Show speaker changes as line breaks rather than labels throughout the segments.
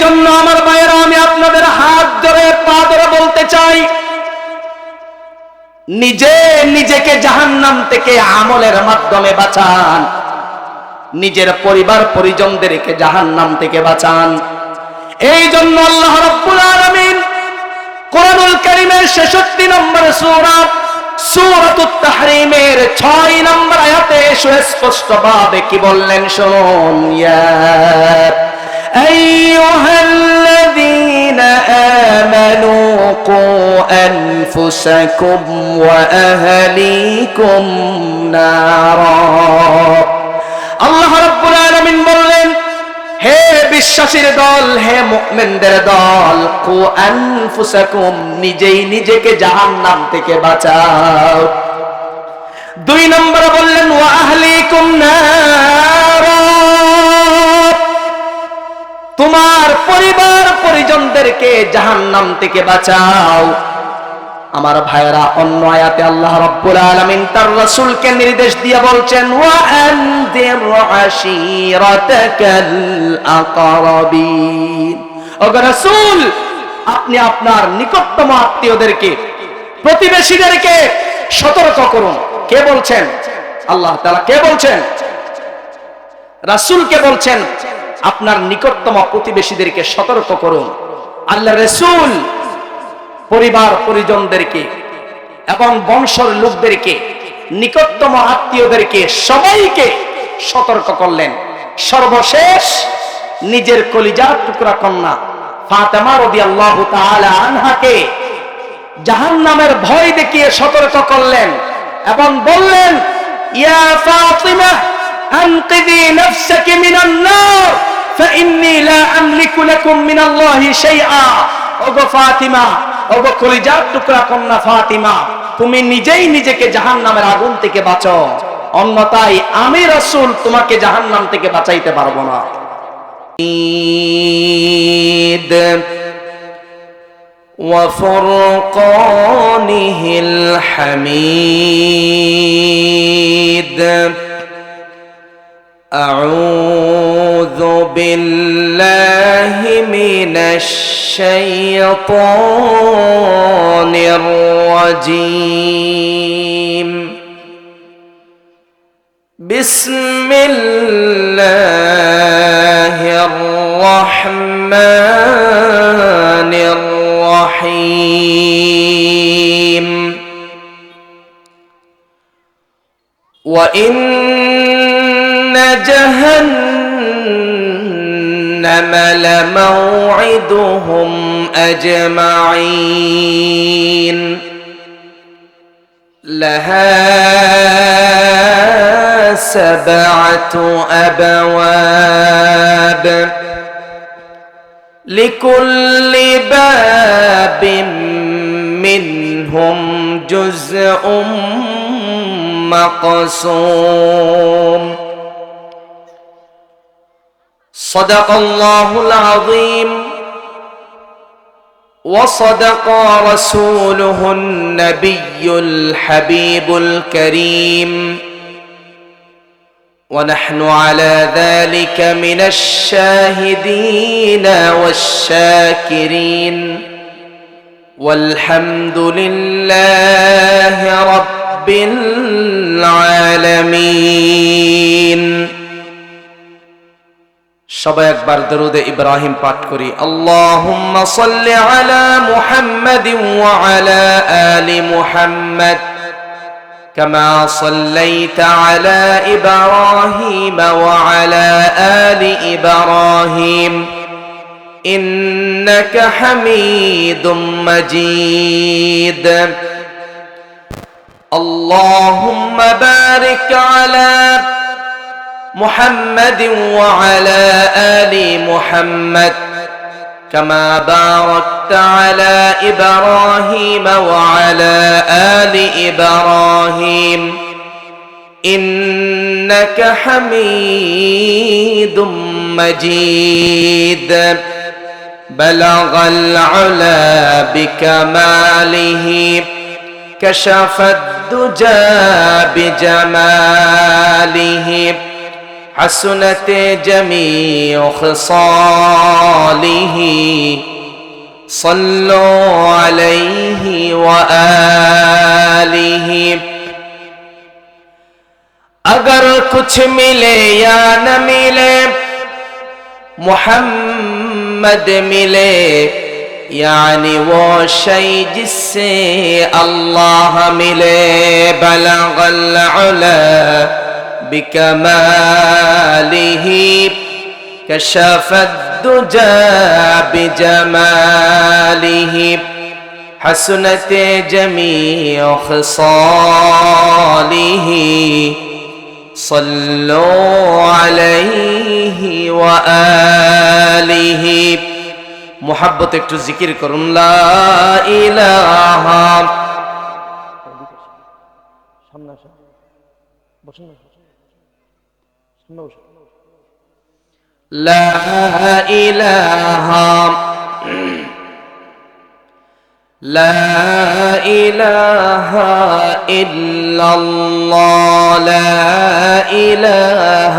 জন্য আমার ভাইয়েরা, আমি আপনাদের হাত ধরে পা ধরে বলতে চাই, নিজেকে জাহান্নাম থেকে আমলের মাধ্যমে বাঁচান, নিজের পরিবার পরিজনদেরকে জাহান্নাম থেকে বাঁচান। এই জন্য আল্লাহ রাব্বুল আলামিন কোরআনুল কারীমের 66 নম্বর সূরা সূরাতুত তাহরীমের 6 নম্বর আয়াতে সুস্পষ্টভাবে কি বললেন শুনুন, ইয়া আইয়ুহাল্লাযীনা আমানু কু আনফুসাকুম ওয়া আহলিকুম নারা। আল্লাহ রাব্বুল আলামিন বললেন, হে বিশ্বাসীর দল, হে মুমিনদের দল, কু আনফুসাকুম, নিজেকে জাহান্নাম থেকে বাঁচাও। 2 নম্বরে বললেন ওয়া আহলিকুম নার, তোমার পরিবার পরিজনদেরকে জাহান্নাম থেকে বাঁচাও। আমার ভাইরা, অন্য আয়াতে আল্লাহ রাব্বুল আলামিন তার রাসূলকে নির্দেশ দিয়ে বলছেন, ওয়া আনদির আশীরাতাকাল আকরাবিন। ওগো রাসূল, আপনি আপনার নিকটতম আত্মীয়দেরকে, প্রতিবেশীদেরকে সতর্ক করুন। কে বলছেন? আল্লাহ তাআলা। কে বলছেন? রাসূলকে বলছেন আপনার নিকটতম প্রতিবেশীদেরকে সতর্ক করুন। আল্লাহ রাসূল পরিবার পরিজনদেরকে এবং বংশের লোকদেরকে, নিকটতম আত্মীয়দেরকে, সবাইকে সতর্ক করলেন। সর্বশেষ নিজের কলিজার টুকরা কন্যা ফাতেমা রাদিয়াল্লাহু তাআলা আনহাকে জাহান্নামের ভয় দেখিয়ে সতর্ক করলেন এবং বললেন, ইয়া ফাতিমা আনকিযি নাফসাকি মিনান নার ফাইন্নী লা আমলিকু লাকুম মিনাল্লাহি শাইআ। ওগো ফাতিমা, ওগো কলিজার টুকরা কন্যা ফাতিমা, তুমি নিজেকে জাহান্নামের আগুন থেকে বাঁচাও, অন্যথায় আমি রাসূল তোমাকে জাহান্নাম থেকে বাঁচাইতে পারবো না। ঈদ ওয়া ফুরকানিহিল হামিদ। আউযু বিল্লাহি মিনাশ শাইতানির রাজীম। বিসমিল্লাহির রাহমানির রাহিম। ওয়া ইন্না জাহান্নামা লামাওዒদুহুম আজমাঈন। লাহা সাবআতু আবওয়াব লিকুল্লি বাবিন মিনহুম জুজউম মাকসুম। সাদাকাল্লাহুল আযীম ওয়া সাদাকা রাসূলুহুন নাবিয়্যুল হাবিবুল কারীম। ونحن على ذلك من الشاهدين والشاكرين والحمد لله رب العالمين। সবাই একবার দরুদ ইব্রাহিম পাঠ করি। আল্লাহুম্মা সাল্লি আলা মুহাম্মাদিন ওয়া আলা আলি মুহাম্মাদ كما صليت على إبراهيم وعلى آل إبراهيم إنك حميد مجيد. اللهم بارك على محمد وعلى آل محمد كما باركت على إبراهيم وعلى آل إبراهيم إنك حميد مجيد. بلغ العلا بكماله كشف الدجى بجماله حسنت جميع خصاله صلوا عليه وآله अगर कुछ मिले या न मिले मोहम्मद मिले यानी वो शय जिससे अल्लाह मिले बलगल उला बिकमालिही कशफद दुजा बिजमालिही हसनत जमीअ खसालिही सल्लु अलैहि व आलिहि मोहब्बत একটু জিকির করুন লা ইলাহা সামনে আসো বসুন সামনে বসুন লা ইলাহা لا إله إلا الله لا إله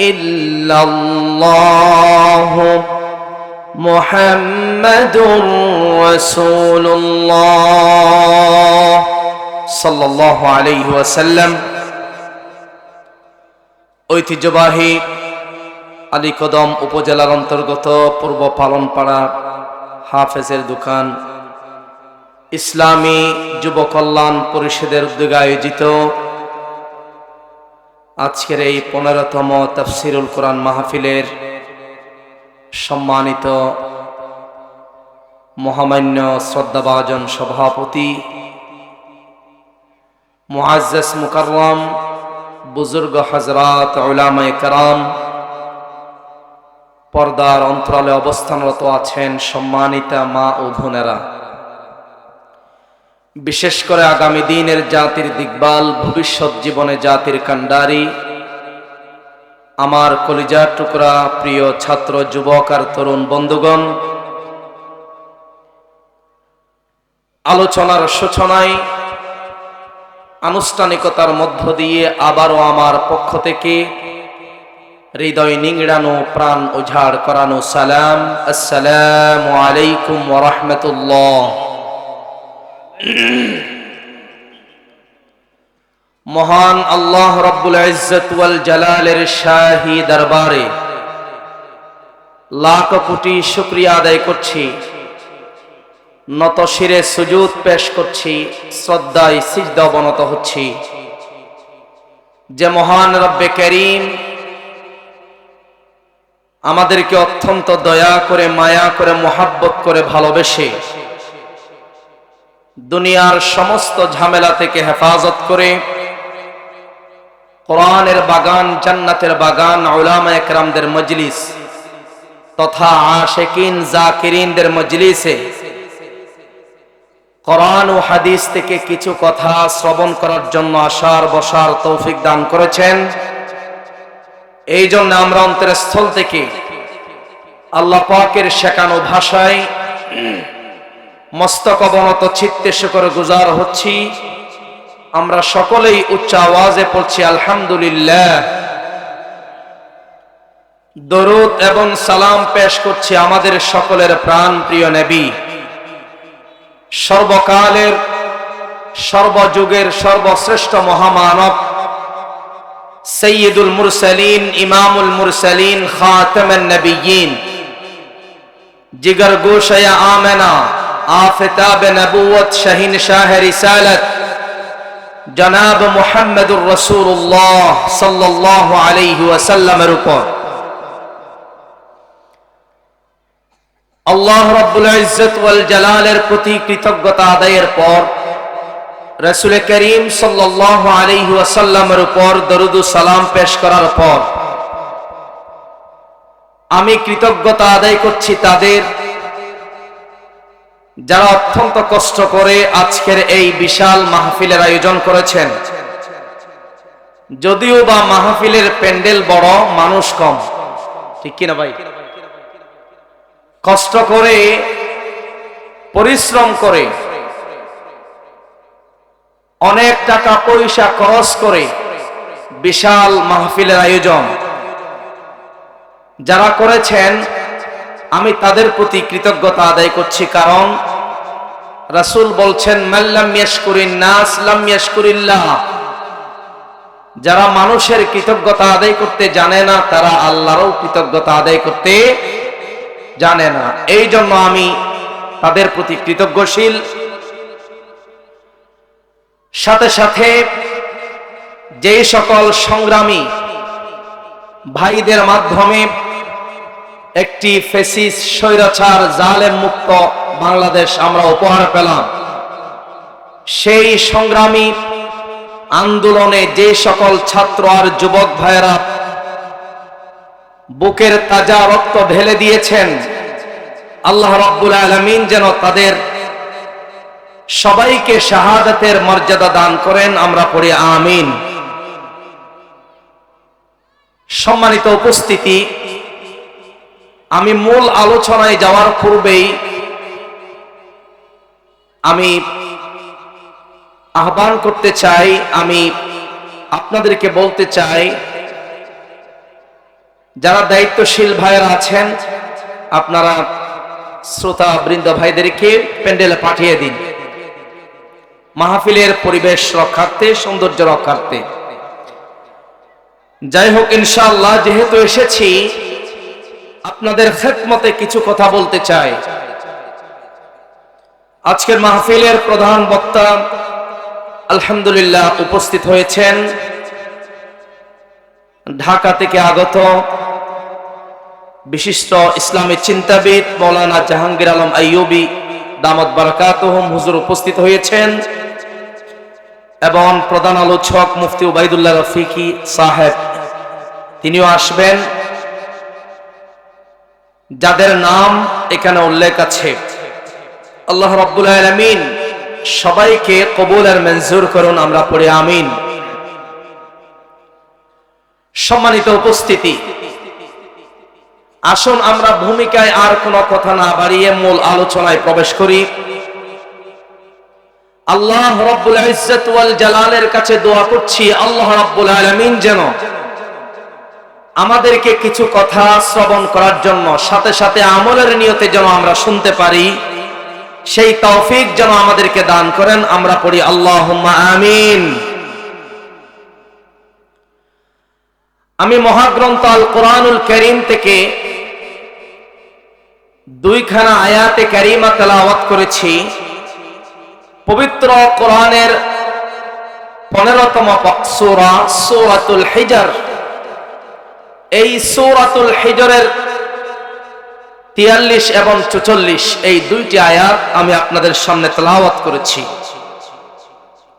إلا الله محمد رسول الله صلى الله عليه وسلم ঐতিহ্যবাহী আলীকদম উপজেলার অন্তর্গত পূর্ব পালনপাড়া হাফেজের দোকান ইসলামী যুব কল্যাণ পরিষদের উদ্যোগে আয়োজিত আজকের এই 15তম তাফসীরুল কোরআন মাহফিলের সম্মানিত মহামান্য শ্রদ্ধাভাজন সভাপতি মুআজ্জাজ মুকাররম বুজুর্গ হযরত উলামায়ে কেরাম পর্দার অন্তরালে অবস্থানরত আছেন সম্মানিতা মা ও বোনেরা বিশেষ করে আগামী দিনের জাতির দিকবাল ভবিষ্যৎ জীবনে জাতির কান্ডারি আমার কলিজার টুকরা প্রিয় ছাত্র যুবক আর তরুণ বন্ধুগণ আলোচনার সূচনায় আনুষ্ঠানিকতার মধ্য দিয়ে আবারও আমার পক্ষ থেকে হৃদয় নিংড়ানো প্রাণ উজাড় করানো সালাম আসসালামু আলাইকুম ওয়া রাহমাতুল্লাহ। মহান আল্লাহ রাব্বুল ইজ্জত ওয়াল জালালের শাহী দরবারে লাখ কোটি শুকরিয়া আদায় করছি, নত শিরে সুজুদ পেশ করছি, শ্রদ্ধায় সিজদা অবনত হচ্ছি যে মহান রব্বে করিম আমাদেরকে অত্যন্ত দয়া করে মায়া করে মোহাব্বত করে ভালোবেসে দুনিয়ার সমস্ত ঝামেলা থেকে হেফাজত করে কোরআনের বাগান জান্নাতের বাগান উলামায়ে কেরামদের মজলিস তথা আশিকিন জাকিরিনদের মজলিসে কোরআন ও হাদিস থেকে কিছু কথা শ্রবণ করার জন্য আসার বসার তৌফিক দান করেছেন। এই জন্য আমরা অন্তরের স্থল থেকে আল্লাহ পাকের শেখানো ভাষায় মস্তক অবনত চিত্তে শুকর গুজার হচ্ছি। আমরা সকলেই উচ্চ আওয়াজে পড়ছি আলহামদুলিল্লাহ, দরুদ এবং সালাম পেশ করছি আমাদের সকলের প্রাণ প্রিয় নবী, সর্বকালের সর্বযুগের সর্বশ্রেষ্ঠ মহামানব সৈয়দুল মুরসালিন ইমামুল মুরসালিন খাতামুন নবিয়্যিন জিগর গোশায়ে আমেনা আফতাবে নবুয়ত শাহিন শাহ রিসালাত জনাব মুহাম্মদুর রাসূলুল্লাহ সাল্লাল্লাহু আলাইহি ওয়াসাল্লামের উপর আল্লাহ রাব্বুল ইজ্জত ওয়াল জালালের প্রতি কৃতজ্ঞতা আদায়ের পর রাসূল করিম সাল্লাল্লাহু আলাইহি ওয়াসাল্লামের উপর দরুদ ও সালাম পেশ করার পর আমি কৃতজ্ঞতা আদায় করছি তাদের যারা অত্যন্ত কষ্ট করে আজকের এই বিশাল মাহফিলের আয়োজন করেছেন। যদিও বা মাহফিলের প্যান্ডেল বড়, মানুষ কম, ঠিক কিনা ভাই? কষ্ট করে পরিশ্রম করে অনেক টাকা পয়সা খরচ করে বিশাল মাহফিলের আয়োজন যারা করেছেন, আমি তাদের প্রতি কৃতজ্ঞতা আদায় করছি। কারণ রাসূল বলছেন, মাল্লাম ইয়াশকুরিন নাস লাম ইয়াশকুরিল্লাহ। যারা মানুষের কৃতজ্ঞতা আদায় করতে জানে না, তারা আল্লাহরও কৃতজ্ঞতা আদায় করতে জানে না। এই জন্য আমি তাদের প্রতি কৃতজ্ঞশীল। সাথে সাথে যেই সকল সংগ্রামী ভাইদের মাধ্যমে একটি ফ্যাসিস্ট স্বৈরাচার জালেম মুক্ত বাংলাদেশ আমরা উপহার পেলাম, সেই সংগ্রামী আন্দোলনে যে সকল ছাত্র আর যুবক ভাইয়েরা বুকের তাজা রক্ত ঢেলে দিয়েছেন, আল্লাহ রাব্বুল আলামিন যেন তাদের সবাইকে শাহাদাতের মর্যাদা দান করেন। আমরা পড়ি আমিন। সম্মানিত উপস্থিতি, আমি মূল আলোচনায় যাওয়ার পূর্বেই আমি আহ্বান করতে চাই, আমি আপনাদেরকে বলতে চাই, যারা দায়িত্বশীল ভাইয়েরা আছেন আপনারা শ্রোতা বৃন্দ ভাইদেরকে প্যান্ডেলে পাঠিয়ে দিন, মাহফিলের পরিবেশ রক্ষার্থে, সৌন্দর্য রক্ষার্থে। যাই হোক, ইনশাআল্লাহ যেহেতু এসেছি, আপনাদের খেদমতে কিছু কথা বলতে চাই। আজকের মাহফিলের প্রধান বক্তা আলহামদুলিল্লাহ উপস্থিত হয়েছেন ঢাকা থেকে আগত বিশিষ্ট ইসলামী চিন্তাবিদ মাওলানা জাহাঙ্গীর আলম আইয়ুবী দামাত বারাকাতুহুম হুজুর উপস্থিত হয়েছেন, এবং প্রধান আলোচক মুফতি উবাইদুল্লাহ রফিকি সাহেব তিনিও আসবেন, যাদের নাম এখানে উল্লেখ আছে। আল্লাহ রাব্বুল আলামিন সবাইকে কবুল আর মঞ্জুর করুন। আমরা পড়ি আমিন। সম্মানিত উপস্থিতি, আসুন আমরা ভূমিকায় আর কোনো কথা না বাড়িয়ে মূল আলোচনায় প্রবেশ করি। আল্লাহ রাব্বুল ইজ্জত ওয়াল জালালের কাছে দোয়া করছি, আল্লাহ রাব্বুল আলামিন যেন আমাদেরকে কিছু কথা শ্রবণ করার জন্য, সাথে সাথে আমলের নিয়তে যেন আমরা শুনতে পারি, সেই তৌফিক যেন আমাদেরকে দান করেন। আমরা পড়ি আল্লাহুম্মা আমিন। আমি মহাগ্রন্থ আল কোরআনুল কারীম থেকে দুইখানা আয়াতে কারিমা তেলাওয়াত করেছি। পবিত্র কোরআনের 15তম সূরা সূরাতুল হিজর, এই সূরাতুল হিজরের 43 এবং 44 এই দুইটি আয়াত আমি আপনাদের সামনে তেলাওয়াত করেছি।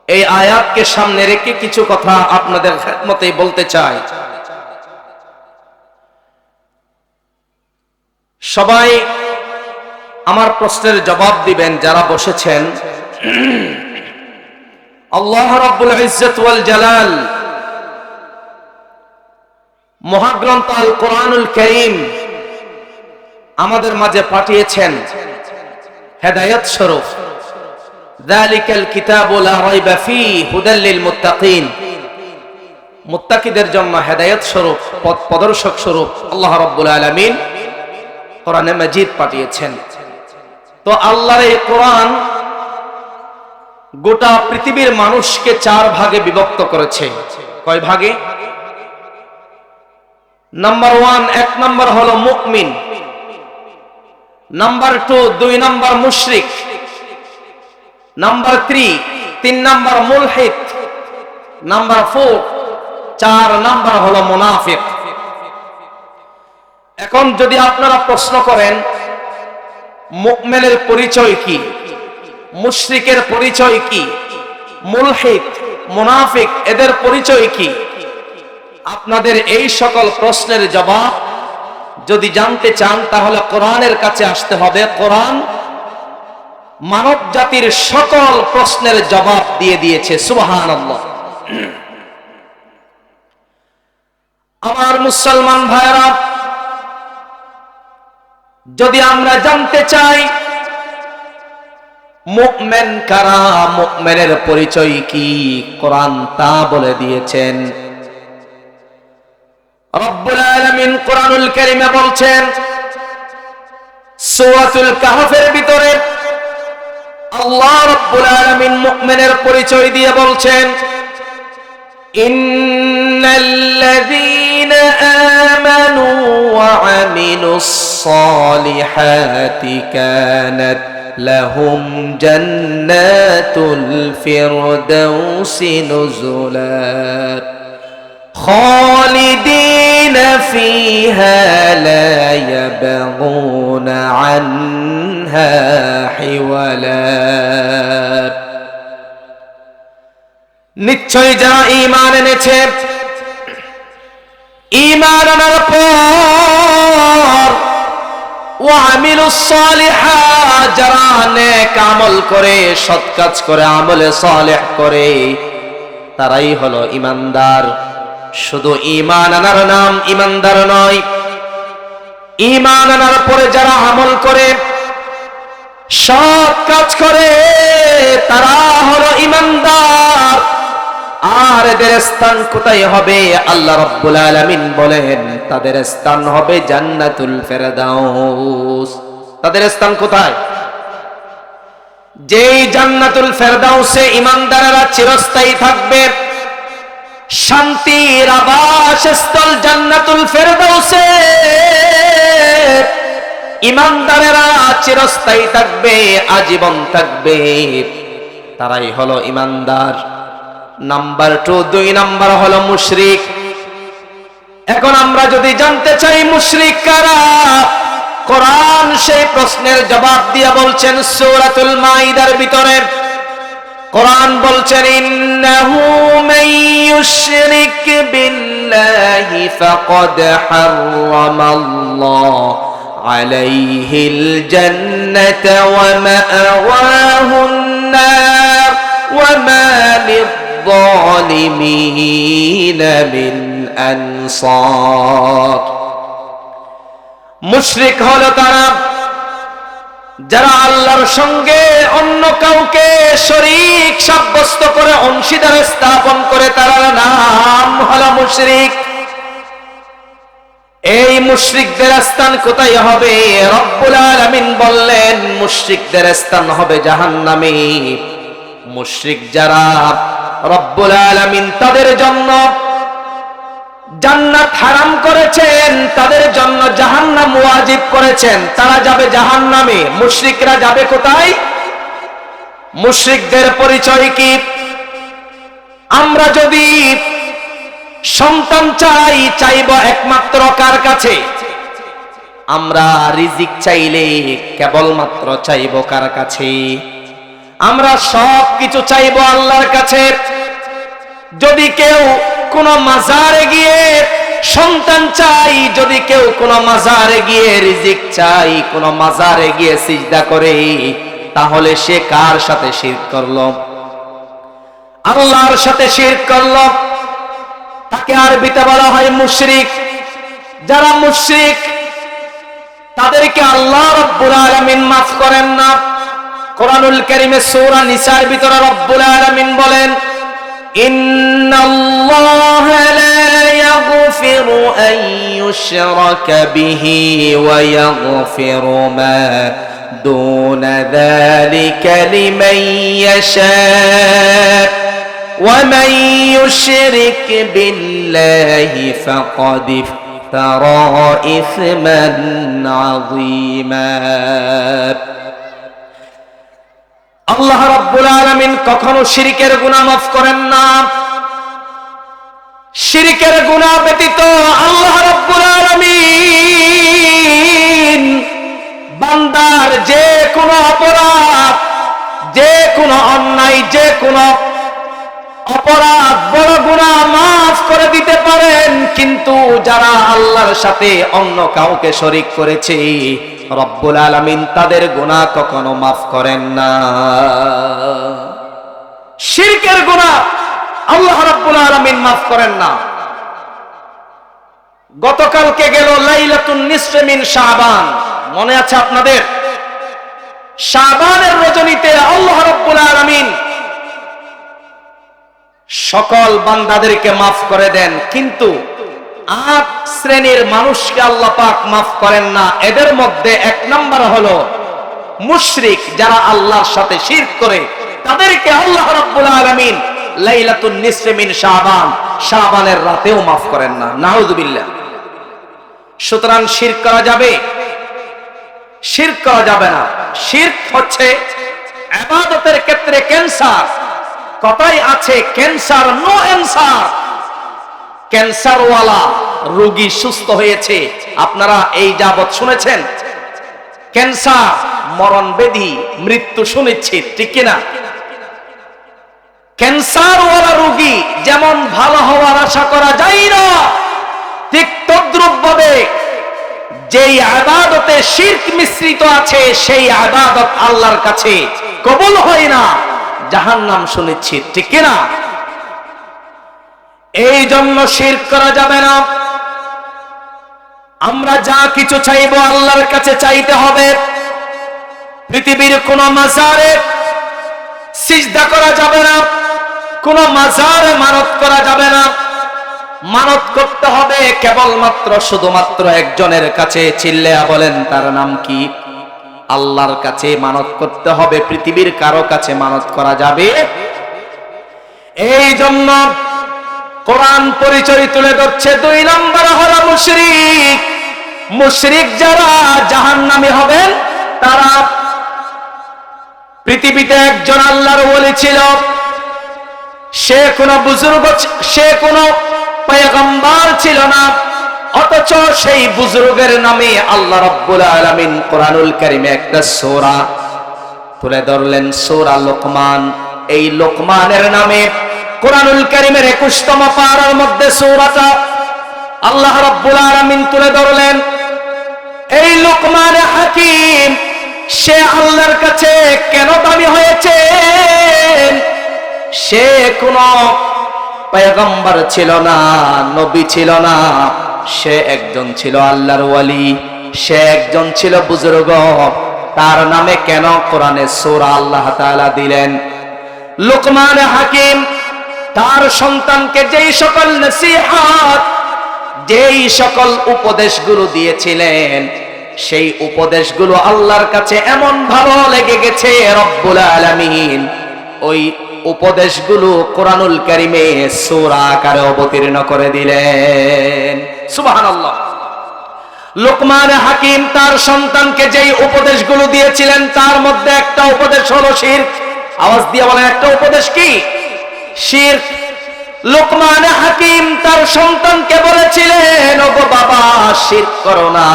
এই আয়াতকে সামনে রেখে কিছু কথা আপনাদের খেদমতে বলতে চাই। সবাই আমার প্রশ্নের জবাব দিবেন যারা বসেছেন। আল্লাহ রাব্বুল ইজ্জত ওয়াল জালাল মহাগ্রন্থ আল কোরআনুল কারীম আমাদের মাঝে পাঠিয়েছেন হেদায়েত স্বরূপ। যালিকাল কিতাবু লা রাইবা ফীহি হুদাল লিল মুত্তাকিন, মুত্তাকিদের জন্য হেদায়েত স্বরূপ, পথ প্রদর্শক স্বরূপ আল্লাহ রাব্বুল আলামিন কোরআনে মাজিদ পাঠিয়েছেন। তো আল্লাহর এই কোরআন গোটা পৃথিবীর মানুষকে 4 ভাগে বিভক্ত করেছে। কয় ভাগে? নাম্বার 1, 1 নাম্বার হলো মুমিন, নাম্বার 2, 2 নাম্বার মুশরিক, নাম্বার 3, 3 নাম্বার মুলহিদ, নাম্বার 4, 4 নাম্বার হলো মুনাফিক। এখন যদি আপনারা প্রশ্ন করেন মুমিনের পরিচয় কি, মুশরিকের পরিচয় কি, মুলহিদ মুনাফিক এদের পরিচয় কি, আপনাদের এই সকল প্রশ্নের জবাব যদি জানতে চান তাহলে কোরআনের কাছে আসতে হবে। কোরআন মানব জাতির সকল প্রশ্নের জবাব দিয়ে দিয়েছে। সুবহানাল্লাহ। আমার মুসলমান ভাইরা, যদি আমরা জানতে চাই মুমিন কারা, মুমিনের পরিচয় কি, কোরআন তা বলে দিয়েছেন। রব্বুল আলামিন কোরআনুল কারীমে বলছেন, সূরাতুল কাহফের ভিতরে আল্লাহ রব্বুল আলামিন মুমিনের পরিচয় দিয়ে বলছেন, ইন্নাল্লাযীনা আমানু ওয়া আমিলুস সালিহাতি কানাত লাহুম জান্নাতুল ফিরদাউসি নুজুলা খালিদিনা ফিহা লা ইয়াবগুনা আনহা হিওয়ালা। নিশ্চয় যারা ঈমান এনেছে, ঈমান আনার পর ওয়া আমিলুস সালিহাত, যারা নেক আমল করে, সৎ কাজ করে, আমলে সালেহ করে, তারাই হলো ঈমানদার। শুধু ঈমান আনার নাম ঈমানদার নয়, ঈমান আনার পরে যারা আমল করে, সৎ কাজ করে, তারা হলো ঈমানদার। আর এদের স্থান কোথায় হবে? আল্লাহ রাব্বুল আলামিন বলেন, তাদের স্থান হবে জান্নাতুল ফেরদাউস। তাদের স্থান কোথায়? যেই জান্নাতুল ফেরদাউসে ঈমানদারেরা চিরস্থায়ী থাকবে। শান্তির আবাসস্থল জান্নাতুল ফেরদাউসে ঈমানদারেরা চিরস্থায়ী থাকবে, আজীবন থাকবে, তারাই হলো ঈমানদার। নাম্বার 2, 2 নাম্বার হলো মুশরিক। এখন আমরা যদি জানতে চাই মুশরিক কারা, কোরআন সেই প্রশ্নের জবাব দিয়ে বলছেন সূরাতুল মাইদার ভিতরে। কোরআন বলছেন, ইন্নাহু মান ইউশরিক বিল্লাহি ফাকাদ হারামাল্লাহু আলাইহিল জান্নাতা ওয়া মাআওয়াহুন নার ওয়া মা লিয-যালিমিন মিন আনসার। মুশরিক হলো তারা যারা আল্লাহর সঙ্গে অন্য কাউকে শরীক সাব্যস্ত করে, অংশীদার স্থাপন করে, তার নাম হলো মুশরিক। এই মুশরিকদের স্থান কোথায় হবে? রব্বুল আলামিন বললেন, মুশরিকদের স্থান হবে জাহান্নামে। মুশরিক যারা, রব্বুল আলামিন তাদের জন্য জান্নাত হারাম করেছেন, তাদের জন্য জাহান্নাম ওয়াজিব করেছেন, তারা যাবে জাহান্নামে। মুশরিকরা যাবে কোথায়? মুশরিকদের পরিচয় কি? আমরা যদি সন্তান চাইব একমাত্র কার কাছে? আমরা রিজিক চাইলে কেবলমাত্র চাইব কার কাছে? আমরা সব কিছু চাইব আল্লাহর কাছে। যদি কেউ কোন মাজারে গিয়ে সন্তান চাই, যদি কেউ কোন মাজারে গিয়ে রিজিক চাই, কোন মাজারে গিয়ে সিজদা করে, তাহলে সে কার সাথে শিরক করলো? আল্লাহর সাথে শিরক করলো। তাকে আরবিতে বলা হয় মুশরিক। যারা মুশরিক তাদেরকে আল্লাহ রাব্বুল আলামিন মাফ করেন না। কোরআনুল কারীমে সূরা নিসার ভিতরে রব্বুল আলামিন বলেন, ইন্নাল্লাহা লা ইয়াগফিরু আন ইউশরাকা বিহি ওয়া ইয়াগফিরু মা দুনা যালিকা লিমান ইয়াশা ওয়া মান ইউশরিক বিল্লাহি ফাকাদ ইফতারা ইসমান আযীমা। আল্লাহ রাব্বুল আলামিন কখনো শিরকের গুনাহ মাফ করেন না। শিরকের গুনাহ ব্যতীত আল্লাহ রাব্বুল আলামিন বান্দার যে কোনো অপরাধ, যে কোনো অন্যায়, যে কোনো অপরাধ, বড় গুনাহ মাফ করে দিতে পারেন। কিন্তু যারা আল্লাহর সাথে অন্য কাউকে শরীক করেছে, রব্বুল আলামিন তাদের গুনাহ কখনো মাফ করেন না। শিরকের গুনাহ আল্লাহ রাব্বুল আলামিন মাফ করেন না। গতকালকে গেল লাইলাতুন নিসফে মিন শাবান, মনে আছে আপনাদের? শাবানের রজনীতে আল্লাহ রাব্বুল আলামিন সকল বান্দাদেরকে মাফ করে দেন, কিন্তু 8 শ্রেণীর মানুষকে আল্লাহ পাক মাফ করেন না। এদের মধ্যে 1 নাম্বার হলো মুশরিক, যারা আল্লাহর সাথে শিরক করে, তাদেরকে আল্লাহ রাব্বুল আলামিন লাইলাতুন নিসফি মিন শাবানের রাতেও মাফ করেন না। নাউযুবিল্লাহ। সুতরাং শিরক করা যাবে? শিরক করা যাবে না। শিরক হচ্ছে ইবাদতের ক্ষেত্রে ক্যান্সার। কথাই আছে ক্যান্সার নো অ্যানসার। ক্যান্সারওয়ালা রোগী সুস্থ হয়েছে, আপনারা এই যাবৎ শুনেছেন? ক্যান্সার মরণ ব্যাধি, মৃত্যু সুনিশ্চিত, ঠিক কিনা? ক্যান্সারওয়ালা রোগী যেমন ভালো হওয়ার আশা করা যায় না, ঠিক তদ্রূপ ভাবে যেই ইবাদতে শিরক মিশ্রিত আছে সেই ইবাদত আল্লাহর কাছে কবুল হয় না, জাহান্নাম সুনিশ্চিত, ঠিক কিনা? এই জন্য শিরক করা যাবে না। আমরা যা কিছু চাইবো আল্লাহর কাছে চাইতে হবে। পৃথিবীর কোন মাজারে সিজদা করা যাবে না, কোন মাজারে মানত করা যাবে না। মানত করতে হবে কেবলমাত্র শুধুমাত্র একজনের কাছে। চিল্লায়া বলেন তার নাম কি? আল্লাহর কাছে মানত করতে হবে, পৃথিবীর কারো কাছে মানত করা যাবে। এই জন্য কোরআন পরিচয় তুলে ধরছে 2 নম্বর হলো মুশরিক। মুশরিক যারা জাহান্নামী হবেন, তারা পৃথিবীতে একজন আল্লাহর ওলি ছিল, সে কোন বুজুর্গ, সে কোন পয়গম্বর ছিল না, অথচ সেই বুজুর্গের নামে আল্লাহ রাব্বুল আলামিন কোরআনুল কারীমে একটা সূরা তুলে ধরলেন, সূরা লোকমান। এই লোকমানের নামে কোরআনুল কারীমের 21তম পারার মধ্যে সূরাটা আল্লাহ রাব্বুল আলামিন তুলে ধরলেন। এই লোকমান হাকিম, সে আল্লাহর কাছে কেন দামি হয়েছে? সে কোন পয়গম্বর ছিল না, নবী ছিল না, সে একজন ছিল আল্লাহর ওয়ালি, সে একজন ছিল বুজুর্গ। তার নামে কেন কোরআনে সূরা আল্লাহ তাআলা দিলেন? লোকমান হাকিম তার সন্তানকে যেই সকল নসিহত, যেই সকল উপদেশগুলো দিয়েছিলেন, সেই উপদেশগুলো আল্লাহর কাছে এমন ভালো লেগে গেছে, রব্বুল আলামিন ওই উপদেশগুলো কোরআনুল কারীমে সূরা আকারে অবতীর্ণ করে দিলেন। সুবহানাল্লাহ। লোকমান হাকিম তার সন্তানকে যেই উপদেশগুলো দিয়েছিলেন, তার মধ্যে একটা উপদেশ হলো শিরক। আওয়াজ দিয়ে বলেন, একটা উপদেশ কি? শিরক। লোকমান হাকিম তার সন্তানকে বলেছিলেন, ওগো বাবা, শিরক করো না,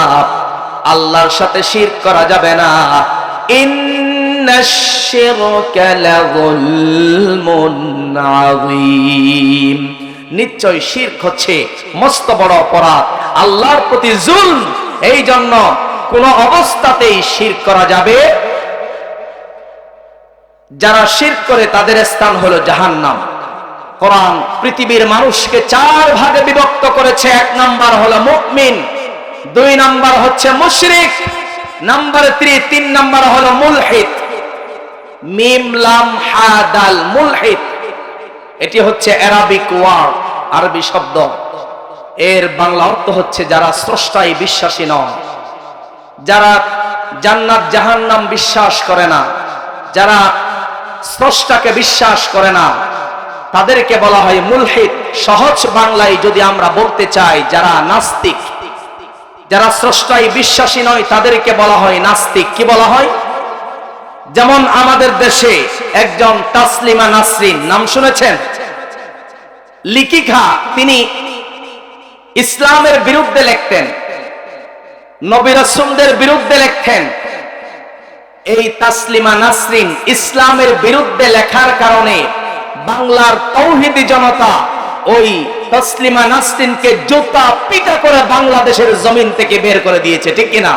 আল্লাহর সাথে শিরক করা যাবে না। ইন্নাশ শিরকা লাযুলমুন আযীম, নিশ্চয় শিরক হচ্ছে মস্ত বড় অপরাধ, আল্লাহর প্রতি জুলম। এই জন্য কোন অবস্থাতেই শিরক করা যাবে। যারা শিরক করে তাদের স্থান হলো জাহান্নাম। কোরআন পৃথিবীর মানুষকে 4 ভাগে বিভক্ত করেছে। 1 নাম্বার হলো মুমিন, 2 নাম্বার হচ্ছে মুশরিক, নাম্বার 3 নাম্বার হলো মুলহিদ। মিম লাম হা দাল, মুলহিদ। এটি হচ্ছে অ্যারাবিক ওয়ার্ড, আরবি শব্দ। এর বাংলা অর্থ হচ্ছে যারা স্রষ্টায় বিশ্বাসী নয়, যারা জান্নাত জাহান্নাম বিশ্বাস করে না, যারা স্রষ্টাকে বিশ্বাস করে না, তাদেরকে বলা হয় মুলহিদ। সহজ বাংলায় যদি আমরা বলতে চাই, যারা নাস্তিক, যারা স্রষ্টায় বিশ্বাসী নয়, তাদেরকে বলা হয় নাস্তিক। কি বলা হয়? যেমন আমাদের দেশে একজন তাসলিমা নাসরিন, নাম শুনেছেন? লিখিকা, তিনি ইসলামের বিরুদ্ধে লিখতেন, নবী রাসূলদের বিরুদ্ধে লিখতেন। এই তাসলিমা নাসরিন ইসলামের বিরুদ্ধে লেখার কারণে বাংলার তাওহীদি জনতা ওই তাসলিমা নাসরিনকে জুতা পিটা করে বাংলাদেশের জমিন থেকে বের করে দিয়েছে, ঠিক কিনা?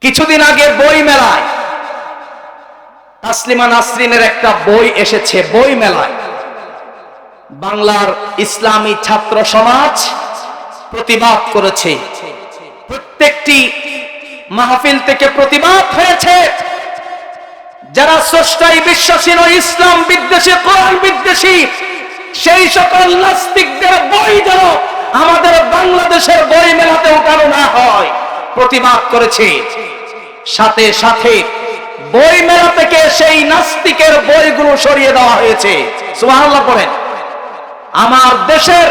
কিছুদিন আগে বই মেলায় তাসলিমা নাসরিনের একটা বই এসেছে, বই মেলায়। বাংলার ইসলামী ছাত্র সমাজ প্রতিবাদ করেছে, প্রত্যেকটি মাহফিল থেকে প্রতিবাদ হয়েছে। যারা স্রষ্টায় বিশ্বাসী নয়, ইসলাম বিদ্বেষী, কোরআন বিদ্বেষী, সেই সকল নাস্তিকদের বই যেন আমাদের বাংলাদেশের বই মেলাতে উঠানো না হয় প্রতিবাদ করেছে। সাথে সাথে বই মেলা থেকে সেই নাস্তিকের বইগুলো সরিয়ে দেওয়া হয়েছে। সুবহানাল্লাহ পড়েন। আমার দেশের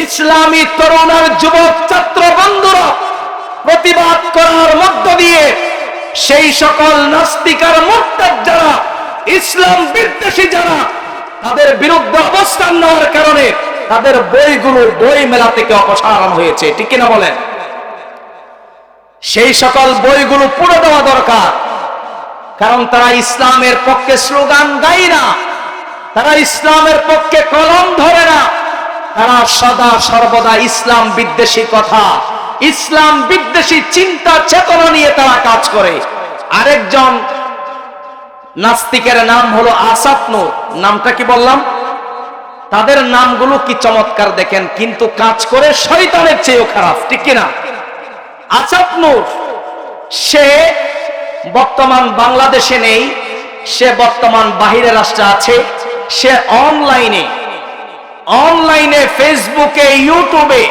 ইসলামী তরুণ আর যুবক ছাত্র বন্ধুরা প্রতিবাদ করার মধ্য দিয়ে সেই সকল নাস্তিক আর মুরতাদ যারা ইসলাম বিদ্বেষী যারা তাদের বিরুদ্ধে অবস্থান নেওয়ার কারণে তাদের বইগুলো বই মেলা থেকে অপসারণ হয়েছে। ঠিক কিনা বলেন? সেই সকল বইগুলো পুরো দেওয়া দরকার, কারণ তারা ইসলামের পক্ষে স্লোগান গায় না, তারা ইসলামের পক্ষে কলম ধরে না, তারা সদা সর্বদা ইসলাম বিদ্বেষী কথা, ইসলাম বিদ্বেষী চিন্তা চেতনা নিয়ে তারা কাজ করে। আরেকজন নাস্তিকের নাম হলো আসাদ নূর। নামটা কি বললাম? তাদের নামগুলো কি চমৎকার দেখেন, কিন্তু কাজ করে শয়তানের চেয়েও খারাপ। ঠিক কিনা? আসাদ নূর সে বর্তমান বাংলাদেশে নেই, সে বর্তমান বাহিরে রাষ্ট্রে আছে। সে অনলাইনে ফেসবুকে ইউটিউবে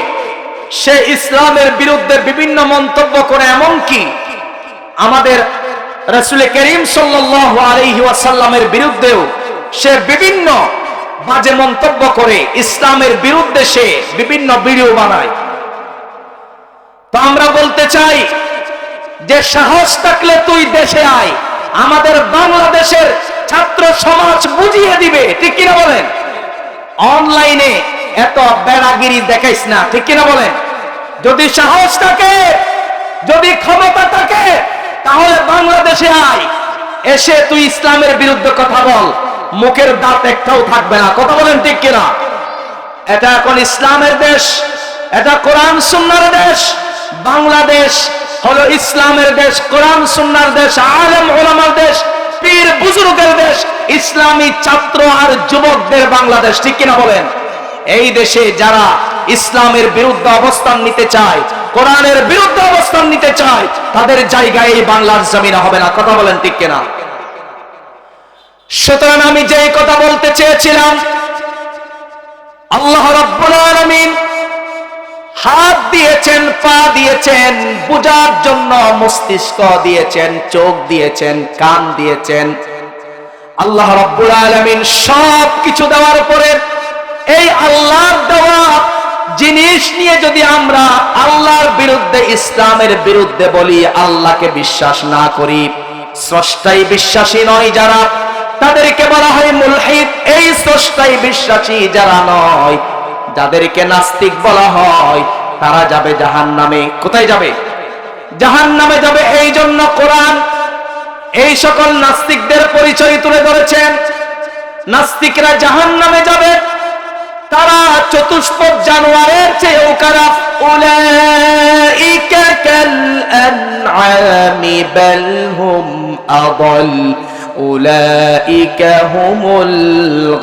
সে ইসলামের বিরুদ্ধে বিভিন্ন মন্তব্য করে, এমনকি আমাদের রাসূল করিম সাল্লাল্লাহু আলাইহি ওয়াসাল্লামের বিরুদ্ধেও সে বিভিন্ন বাজে মন্তব্য করে, ইসলামের বিরুদ্ধে সে বিভিন্ন ভিডিও বানায়। তো আমরা বলতে চাই যে সাহস থাকলে তুই দেশে আয়, আমাদের বাংলাদেশের ছাত্র সমাজ বুঝিয়ে দিবে। ঠিক কিনা বলেন? অনলাইনে এত বেড়াগিরি দেখাইস না। ঠিক কিনা বলেন? যদি সাহস থাকে, যদি ক্ষমতা থাকে, তাহলে বাংলাদেশে আয়, এসে তুই ইসলামের বিরুদ্ধে কথা বল, মুখের দাঁত একটাও থাকবে না। কথা বলেন ঠিক কিনা? এটা এখন ইসলামের দেশ, এটা কোরআন সুন্নাহর দেশ। বাংলাদেশ হলো ইসলামের দেশ, কোরআন সুন্নাহর দেশ, আলেম ওলামার দেশ, পীর বুজুর্গের দেশ, ইসলামী ছাত্র আর যুবকদের বাংলাদেশ। ঠিক কিনা বলেন? এই দেশে যারা ইসলামের বিরুদ্ধে অবস্থান নিতে চায়, কোরআনের বিরুদ্ধে অবস্থান নিতে চায়, তাদের জায়গায় এই বাংলার জমিনে হবে না। কথা বলেন ঠিক কিনা? সুতরাং আমি যে কথা বলতে চেয়েছিলাম, আল্লাহ রাব্বুল আলামিন হাত দিয়েছেন, পা দিয়েছেন, বুঝার জন্য মস্তিষ্ক দিয়েছেন, চোখ দিয়েছেন, কান দিয়েছেন। আল্লাহ রাব্বুল আলামিন সব কিছু দেওয়ার পরে এই আল্লাহর দেওয়া জিনিস নিয়ে যদি আমরা আল্লাহর বিরুদ্ধে, ইসলামের বিরুদ্ধে বলি, আল্লাহকে বিশ্বাস না করি, স্রষ্টাই বিশ্বাসী নয় যারা, তাদেরকে বলা হয় মুলহিদ। এই স্রষ্টাই বিশ্বাসী যারা নয়, যাদেরকে নাস্তিক বলা হয়, তারা যাবে জাহান্নামে। কোথায় যাবে? জাহান্নামে যাবে। এই জন্য কোরআন এই সকল নাস্তিকদের পরিচয় তুলে ধরেছেন। নাস্তিকরা জাহান্নামে যাবে, তারা চতুষ্পদ জানোয়ারের চেয়েও খারাপ। উলাইকা কাল আনআমি বাল হুম আদাল উলাইকা হুমুল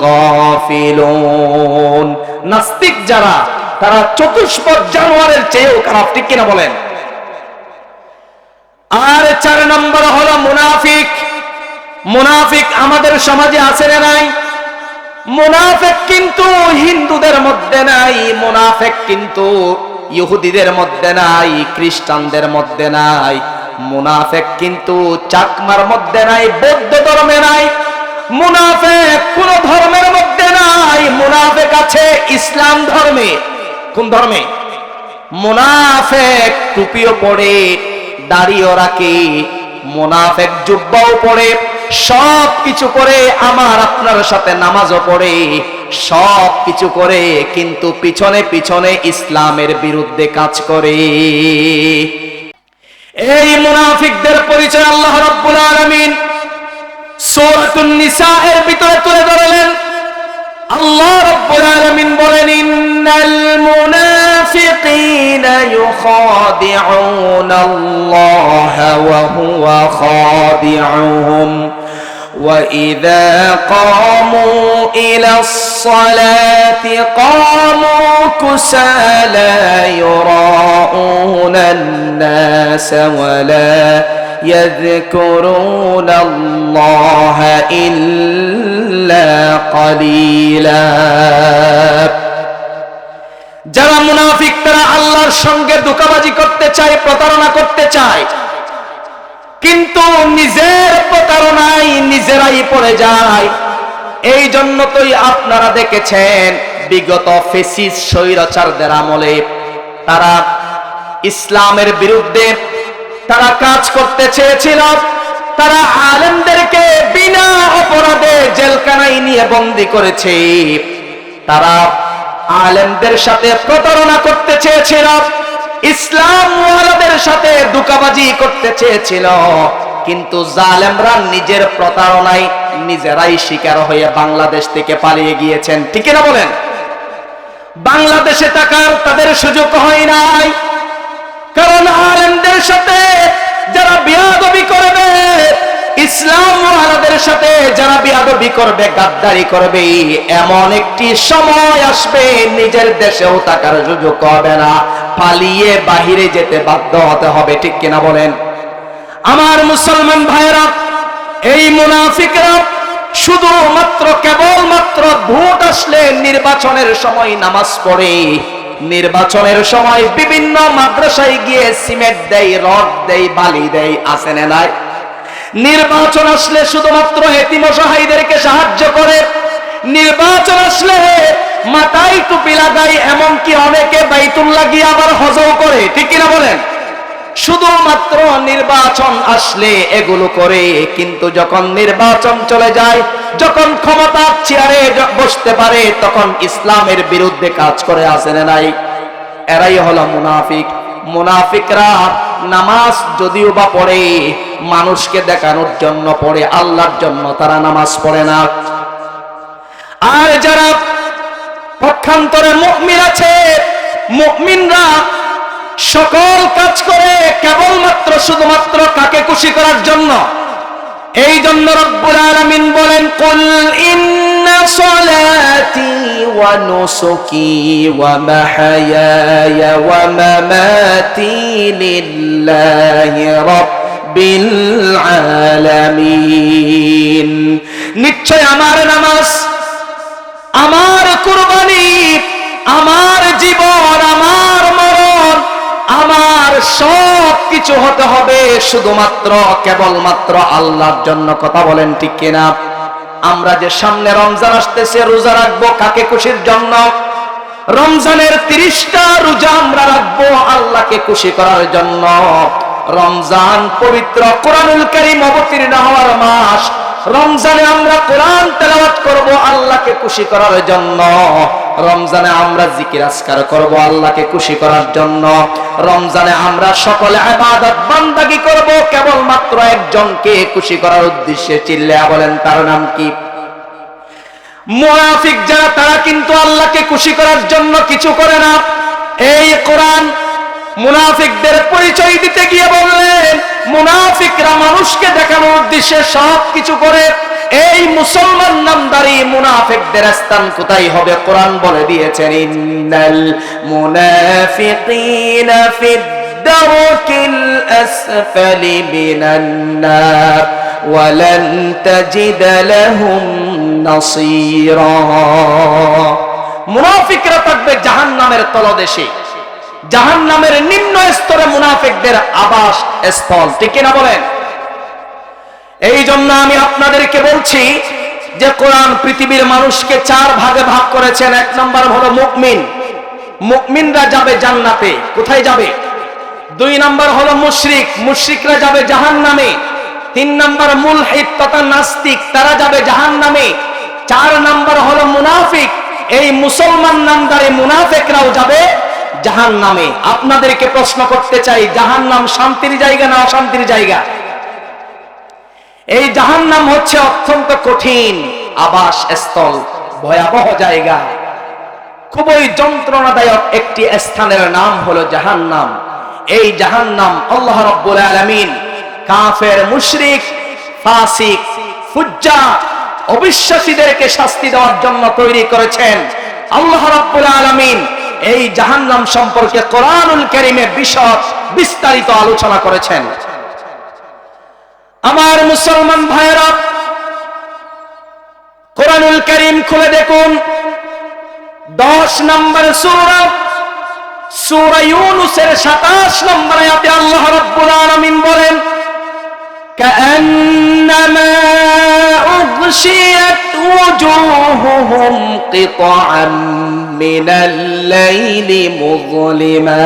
গাফিলুন। নাস্তিক যারা, তারা চতুষ্পদ জানোয়ারের চেয়েও খারাপ। ঠিক কিনা বলেন? আর 4 নম্বর হলো মুনাফিক। মুনাফিক আমাদের সমাজে আছে না নাই? মুনাফিক কিন্তু হিন্দুদের মধ্যে নাই, মুনাফিক কিন্তু ইহুদিদের মধ্যে নাই, খ্রিস্টানদের মধ্যে নাই, মুনাফিক কিন্তু চাকমার মধ্যে নাই, বৌদ্ধ ধর্মে নাই, মুনাফিক কোন ধর্মের মধ্যে নাই। মুনাফিক আছে ইসলাম ধর্মে। কোন ধর্মে? মুনাফিক টুপিও পরে, দাড়িও রাখে, মুনাফিক জুব্বাও পরে, সব কিছু করে, আমার আপনার সাথে নামাজও পড়ে, সব কিছু করে, কিন্তু পিছনে পিছনে ইসলামের বিরুদ্ধে কাজ করে। এই মুনাফিকদের পরিচয় আল্লাহ রাব্বুল আলামিন সূরাতুন নিসা এর ভিতরে তুলে ধরলেন। আল্লাহ রাব্বুল আলামিন বলেন, ইন্নাল মুনাফিকিনা ইউখাদিউনা আল্লাহ ওয়া হুয়া খাদিউহুম وَإِذَا قَامُوا إِلَى الصَّلَاةِ قَامُوا كُسَالَى يُرَاءُونَ النَّاسَ وَلَا يذكرون الله إلا قليلا। যারা মুনাফিক তারা আল্লাহর সঙ্গে ধোঁকাবাজি করতে চায়, প্রতারণা করতে চায়, কিন্তু নিজের প্রতারণায় নিজেরাই পড়ে যায়। এই জন্য তোই আপনারা দেখেছেন বিগত ফেসিস স্বৈরাচারদের আমলে তারা ইসলামের বিরুদ্ধে তারা কাজ করতে চেয়েছিল। তারা আলেমদেরকে বিনা অপরাধে জেলখানায় নিয়ে বন্দী করেছে। তারা আলেমদের সাথে প্রতারণা করতে চেয়েছিল, ইসলাম ওয়ালাদের সাথে ধোঁকাবাজি করতে চেয়েছিল, কিন্তু জালেমরা নিজের প্রতারণায় নিজেরাই শিকার হয়ে বাংলাদেশ থেকে পালিয়ে গিয়েছেন। ঠিক না বলেন? বাংলাদেশে থাকার তাদের সুযোগ হয় নাই, কারণ আলেমদের সাথে যারা বিয়াদবি করবে, ইসলাম ওয়ালাদের সাথে যারা বিয়াদবি করবে, গাদ্দারি করবে, এমন একটি সময় আসবে নিজের দেশেও থাকার সুযোগ হবে না, পালিয়ে বাহিরে যেতে বাধ্য হতে হবে। ঠিক কিনা বলেন? আমার মুসলমান ভাইরা, এই মুনাফিকরা শুধুমাত্র কেবলমাত্র ভোট আসলে নির্বাচনের সময় নামাজ পড়ে, নির্বাচনের সময় বিভিন্ন মাদ্রাসায় গিয়ে সিমেন্ট দেয়, রড দেয়, বালি দেয়, আছে না নাই? নির্বাচন আসলে শুধুমাত্র এতিম অসহায়দেরকে সাহায্য করে, নির্বাচন আসলে মাথায় টুপি লাগায়, এমনকি অনেকে বাইতুল্লাহ গিয়ে আবার হজও করে। ঠিক কিনা বলেন? শুধুমাত্র নির্বাচন আসলে এগুলো করে, কিন্তু যখন নির্বাচন চলে যায়, যখন ক্ষমতার চেয়ারে বসতে পারে, তখন ইসলামের বিরুদ্ধে কাজ করে, আছে না নাই? এরাই হলো মুনাফিক। মুনাফিকরা নামাজ যদিও বা পড়ে, মানুষকে দেখানোর জন্য পড়ে, আল্লাহর জন্য তারা নামাজ পড়ে না। আর যারা পক্ষান্তরে মুমিন আছে, মুমিনরা সকল কাজ করে কেবলমাত্র শুধুমাত্র কাকে খুশি করার জন্য। এই জন্য রব্বুল আলামিন বলেন, কুল ইন্না সলাতি ওয়া নুসুকি ওয়া মাহইয়ায়া ওয়া মামাতি লিল্লাহি রাব্বিল আলামিন। নিশ্চয় আমার নামাজ, আমার কুরবানি, আমার জীবন, আমার মরণ, আমার সব কিছু হতে হবে শুধুমাত্র কেবলমাত্র আল্লাহর জন্য। কথা বলেন ঠিক কিনা? আমরা যে সামনে রমজান আসতেছে, রোজা রাখবো কাকে খুশির জন্য? রমজানের 30টা রোজা আমরা রাখবো আল্লাহকে খুশি করার জন্য। রমজান পবিত্র কোরআনুল কারীম অবতীর্ণ হওয়ার মাস। রমজানে আমরা কোরআন তেলাওয়াত করব আল্লাহকে খুশি করার জন্য। রমজানে আমরা জিকির আজকার করব আল্লাহকে খুশি করার জন্য। রমজানে আমরা সকলে ইবাদত বান্দাগি করব কেবলমাত্র একজনকে খুশি করার উদ্দেশ্যে। চিল্লায়া বলেন তার নাম কি? মুনাফিক যারা, তারা কিন্তু আল্লাহকে খুশি করার জন্য কিছু করে না। এই কোরআন মুনাফিকদের পরিচয় দিতে গিয়ে বললেন, মুনাফিকরা মানুষকে দেখানোর উদ্দেশ্যে সব কিছু করে। এই মুসলমান নামদারি মুনাফিকদের স্থান কোথায় হবে? কোরআন বলে দিয়েছেন, ইন্নাল মুনাফিকিনা ফিদ দারকিল আসফালি মিনান নার ওয়া লান তাজিদ লাহুম নাসীরা। মুনাফিকরা থাকবে জাহান্নামের তলদেশে, জাহান্নামের নিম্ন স্তরে মুনাফিকদের আবাস স্থল। ঠিক না বলেন? এই জন্য আমি আপনাদেরকে বলছি যে কোরআন পৃথিবীর মানুষকে 4 ভাগে ভাগ করেছেন। 1 নম্বর হলো মুমিন, মুমিনরা যাবে জান্নাতে। কোথায় যাবে? 2 নম্বর হলো মুশরিক, মুশরিকরা যাবে জাহান্নামে। 3 নম্বর মুলহিদ তথা নাস্তিক, তারা যাবে জাহান্নামে। 4 নম্বর হলো মুনাফিক, এই মুসলমান নামদারি মুনাফিকরাও যাবে জাহান্নামে। আপনাদেরকে প্রশ্ন করতে চাই, জাহান্নাম শান্তির জায়গা না অশান্তির জায়গা? এই জাহান্নাম হচ্ছে অত্যন্ত কঠিন আবাস স্থল, ভয়াবহ জায়গা, খুবই যন্ত্রণাদায়ক একটি স্থানের নাম হলো জাহান্নাম। এই জাহান্নাম আল্লাহ রাব্বুল আলামিন কাফের, মুশরিক, ফাসিক, ফুজ্জার, অবিশ্বাসীদেরকে শাস্তি দেওয়ার জন্য তৈরি করেছেন। আল্লাহ রাব্বুল আলামিন এই জাহান্নাম সম্পর্কে কোরআনুল কারীমে বিশদ বিস্তারিত আলোচনা করেছেন। আমার মুসলমান ভাইরা, কোরআনুল কারীম খুলে দেখুন 10 নম্বর সূরা, সূরা ইউনূসের 27 নম্বর আয়াতে আল্লাহ রাব্বুল আলামিন বলেন, কাআন্নামা উগশিয়াত ওয়াজুহুহুম কিতাআম মিনাল লাইলি মুযলিমা।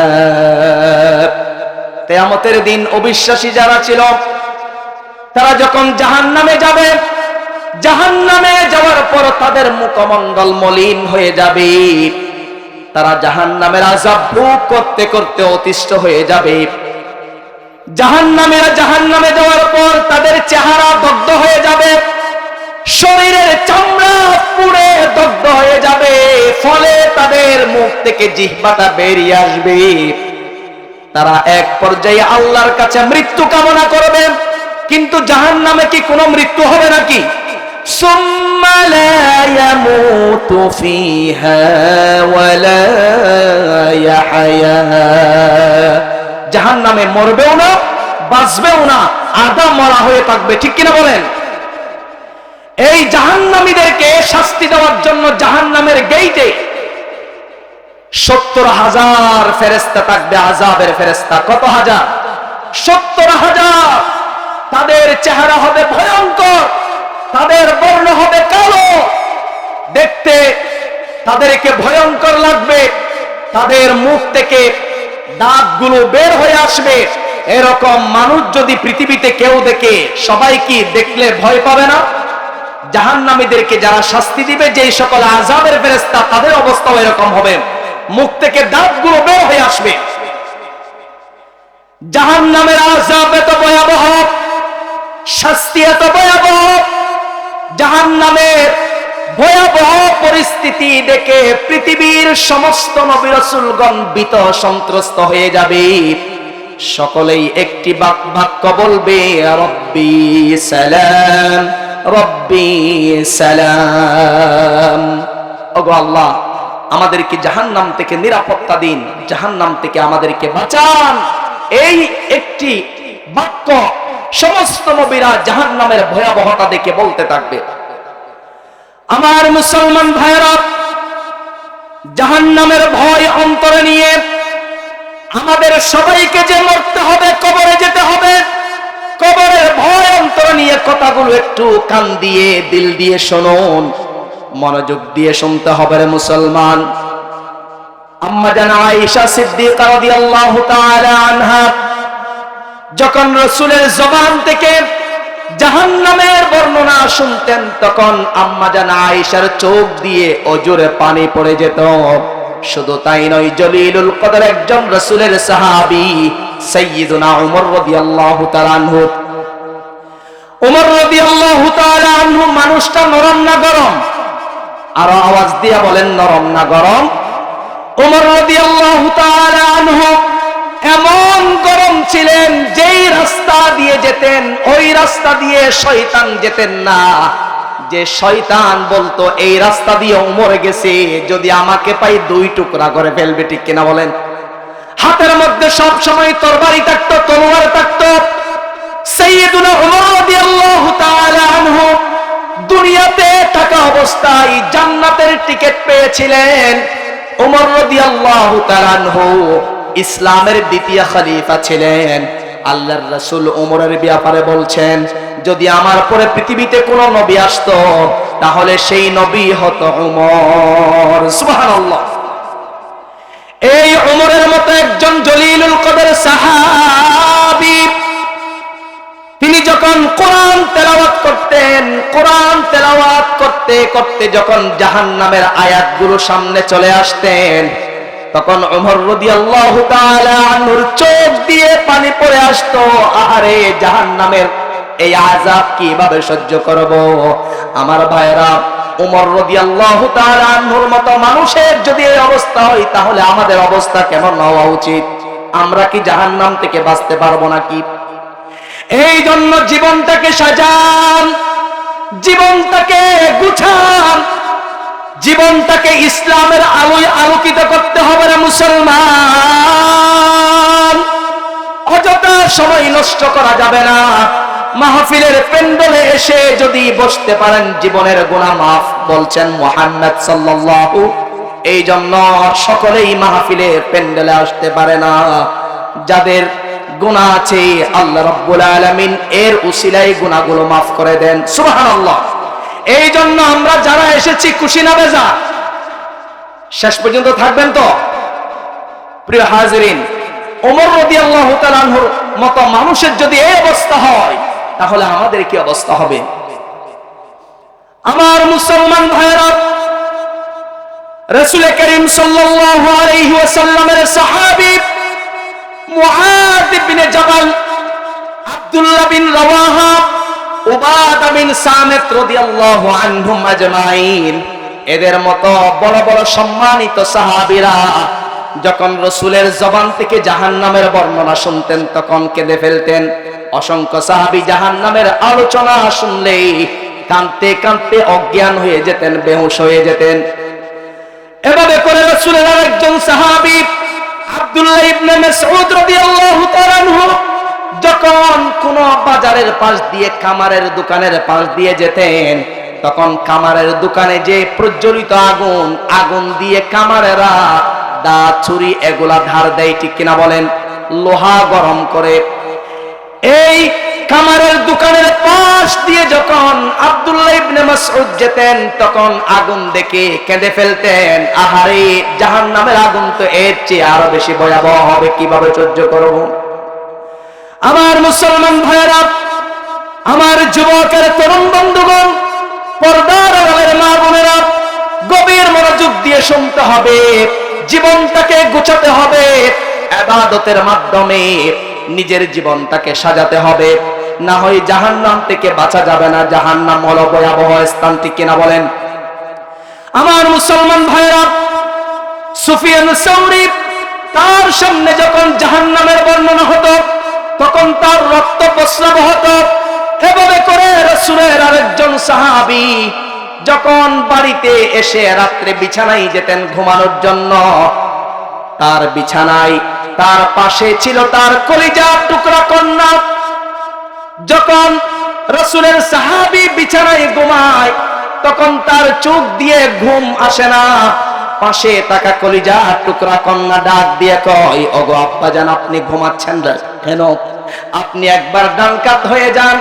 কিয়ামতের দিন অবিশ্বাসী যারা ছিল তারা যখন জাহান্নামে যাবে, জাহান্নামে যাওয়ার পর তাদের মুখমণ্ডল মলিন হয়ে যাবে, তারা জাহান্নামের আযাব ভোগ করতে করতে অতিষ্ঠ হয়ে যাবে। জাহান্নামীরা জাহান্নামে যাওয়ার পর তাদের চেহারা দগ্ধ হয়ে যাবে, শরীরের চামড়া পুড়ে দগ্ধ হয়ে যাবে, ফলে তাদের মুখ থেকে জিহ্বাটা বেরিয়ে আসবে। তারা এক পর্যায়ে আল্লাহর কাছে মৃত্যু কামনা করবে, কিন্তু জাহান্নামে কি কোনো মৃত্যু হবে নাকি? সুম্মা লা ইয়ামুতু ফিহা ওয়া লা ইয়াহয়া। জাহান্নামে মরবেও না, বাঁচবেও না, আদা মরা হয়ে থাকবে। ঠিক কিনা বলেন? এই জাহান্নামীদেরকে শাস্তি দেওয়ার জন্য জাহান্নামের গেইটে 70,000 ফেরেশতা থাকবে, আযাবের ফেরেশতা। কত হাজার? 70,000। তাদের চেহারা হবে ভয়ঙ্কর, তাদের বর্ণ হবে কালো, দেখতে তাদেরকে ভয়ঙ্কর লাগবে, তাদের মুখ থেকে দাঁতগুলো বের হয়ে আসবে। এরকম মানুষ যদি পৃথিবীতে কেউ দেখে, সবাই কি দেখলে ভয় পাবে না? জাহান্নামীদেরকে যারা শাস্তি দিবে, যেই সকল আযাবের ফেরেশতা, তাদের অবস্থাও এরকম হবে, মুখ থেকে দাঁতগুলো বের হয়ে আসবে। জাহান্নামের আযাব এত ভয়াবহ, শাস্তি এত ভয়াবহ, জাহান্নামের ভয়াবহ পরিস্থিতি দেখে পৃথিবীর সমস্ত নবী রাসূলগণ ভীত সন্ত্রস্ত হয়ে যাবে। সকলেই একটি বাক্য বলবে, রব্বি সালাম, রব্বি সালাম। ওগো আল্লাহ, আমাদেরকে জাহান্নাম থেকে নিরাপত্তা দিন, জাহান্নাম থেকে আমাদেরকে বাঁচান। এই একটি বাক্য সমস্ত নবীরা জাহান্নামের ভয়াবহতা দেখে বলতে থাকবে। আমার মুসলমান ভাইরা, জাহান্নামের ভয় অন্তরে নিয়ে আমাদের সবাইকে যে মরতে হবে, কবরে যেতে হবে, কবরের ভয় অন্তরে নিয়ে কথাগুলো একটু কান দিয়ে দিল দিয়ে শুনুন, মনোযোগ দিয়ে শুনতে হবে রে মুসলমান। আম্মা জান আয়েশা সিদ্দিকা রাদিয়াল্লাহু তাআলা আনহা যখন রাসূলের জবান থেকে জাহান্নামের বর্ণনা শুনতেন, তখন আম্মা জান আয়েশার চোখ দিয়ে অজরে পানি পড়ে যেত। শুধু তাই নয়, জলিলুল কদর একজন রাসূলের সাহাবী সাইয়্যিদুনা ওমর রাদিয়াল্লাহু তাআলা আনহু, ওমর রাদিয়াল্লাহু তাআলা আনহু মানুষটা নরম না গরম? আর আওয়াজ দিয়ে বলেন, নরম না গরম? ওমর রাদিয়াল্লাহু তাআলা আনহু এমন গরম ছিলেন, যেই রাস্তা দিয়ে যেতেন ওই রাস্তা দিয়ে শয়তান যেতেন না। যে শয়তান বলতো এই রাস্তা দিয়ে ওমর গেছে, যদি আমাকে পাই 2 টুকরা করে ফেলবে। ঠিক কিনা বলেন? হাতের মধ্যে সব সময় তরবারি থাকতো, তলোয়ার থাকতো। সাইয়্যিদুনা ওমর রাদিয়াল্লাহু তাআলা আনহু দুনিয়াতে থাকা অবস্থায় জান্নাতের টিকিট পেয়েছিলেন। ওমর রাদিয়াল্লাহু তাআলা আনহু ইসলামের দ্বিতীয় খলিফা ছিলেন। আল্লাহর রাসূল ওমরের ব্যাপারে বলছেন, যদি আমার পরে পৃথিবীতে কোন নবী আসতো, তাহলে সেই নবী হতো ওমর। সুবহানাল্লাহ। এই ওমরের মতো একজন জলিলুল কদর সাহাবী, তিনি যখন কোরআন তেলাওয়াত করতেন, কোরআন তেলাওয়াত করতে করতে যখন জাহান্নামের আয়াতগুলো সামনে চলে আসতেন, তখন ওমর রাদিয়াল্লাহু তাআলা আনহুর চোখ দিয়ে পানি পড়ে আসতো। আহারে, জাহান্নামের এই আযাব কিভাবে সহ্য করব? আমার ভাইরা, ওমর রাদিয়াল্লাহু তাআলা আনহুর মতো মানুষের যদি এই অবস্থা হয়, তাহলে আমাদের অবস্থা কেমন হওয়া উচিত? আমরা কি জাহান্নাম থেকে বাঁচতে পারবো নাকি? এই জন্য জীবনটাকে সাজান, জীবনটাকে গুছান, জীবনটাকে ইসলামের আলোয় আলোকিত করতে হবে রে মুসলমান। অযথা সময় নষ্ট করা যাবে না। মাহফিলের প্যান্ডেলে এসে যদি বসতে পারেন জীবনের গুনাহ মাফ বলছেন মুহাম্মদ সাল্লাল্লাহু। এই জন্য সকলেই মাহফিলের প্যান্ডেলে আসতে পারে না। যাদের গুনাহ আছে আল্লাহ রাব্বুল আলামিন এর উসিলায় গুনাহগুলো মাফ করে দেন, সুবহানাল্লাহ। এই জন্য আমরা যারা এসেছি খুশি না বেজার? শেষ পর্যন্ত থাকবেন তো? প্রিয় হাজিরিন, ওমর রাদিয়াল্লাহু তাআলা আনহুর মতো মানুষের যদি এই অবস্থা হয় তাহলে আমাদের কি অবস্থা হবে? আমার মুসলমান ভাইরা, রাসূল করিম সাল্লাল্লাহু আলাইহি ওয়াসাল্লামের সাহাবী মুআয বিন জাবাল, আব্দুল্লাহ বিন রাওয়াহা, উবাদা বিন সামিত রাদিয়াল্লাহু আনহুম আজমাইন, এদের মতো বড় বড় সম্মানিত সাহাবীরা যখন রাসূলের জবান থেকে জাহান্নামের বর্ণনা শুনতেন তখন কেঁদে ফেলতেন। অসংখ্য সাহাবী জাহান্নামের আলোচনা শুনলেই কাঁদতে কাঁদতে অজ্ঞান হয়ে যেতেন, বেহুশ হয়ে যেতেন। এভাবে করে রাসূলের আরেকজন সাহাবী আব্দুল্লাহ ইবনে মাসউদ রাদিয়াল্লাহু তাআলা আনহু যখন কোন বাজারের পাশ দিয়ে কামারের দোকানের পাশ দিয়ে যেতেন তখন কামারের দোকানে যে প্রজ্বলিত আগুন দিয়ে কামারেরা দা ছুরি এগুলা ধার দেয়, ঠিক কিনা বলেন? লোহা গরম করে। এই কামারের দোকানের পাশ দিয়ে যখন আব্দুল্লাহ ইবনে মাসউদ যেতেন তখন আগুন দেখে কেঁদে ফেলতেন, আহারে জাহান্নামের আগুন তো এর চেয়ে আরো বেশি ভয়াবহ হবে, কিভাবে সহ্য করব? আমার মুসলমান ভাইয়েরা, আমার যুবকের তরুণ বন্ধুগণ, পর্দার আড়ালের মা বোনেরা, গভীর মনোযোগ দিয়ে শুনতে হবে। জীবনটাকে গোছাতে হবে, ইবাদতের মাধ্যমে নিজের জীবনটাকে সাজাতে হবে, না হয় জাহান্নাম থেকে বাঁচা যাবে না। জাহান্নাম হলো ভয়াবহ স্থান, ঠিক কিনা বলেন? আমার মুসলমান ভাইরা, সুফিয়ান সাউরি তার সামনে যখন জাহান্নামের বর্ণনা হতো তখন তার রক্ত প্রস্রাব হতো। এভাবে করে রাসূলের আরেকজন সাহাবী যখন বাড়িতে এসে রাত্রে বিছানায় যেতেন ঘুমানোর জন্য, তার বিছানায় তার পাশে ছিল তার কলিজার টুকরা কন্যা। যখন রাসূলের সাহাবী বিছানায় ঘুমায় তখন তার চোখ দিয়ে ঘুম আসে না। পাশে থাকা কলিজার টুকরা কন্যা ডাক দিয়ে কয়, ওগো আব্বাজান, আপনি ঘুমাচ্ছেন কেন? আপনি একবার ডান কাত হয়ে যান,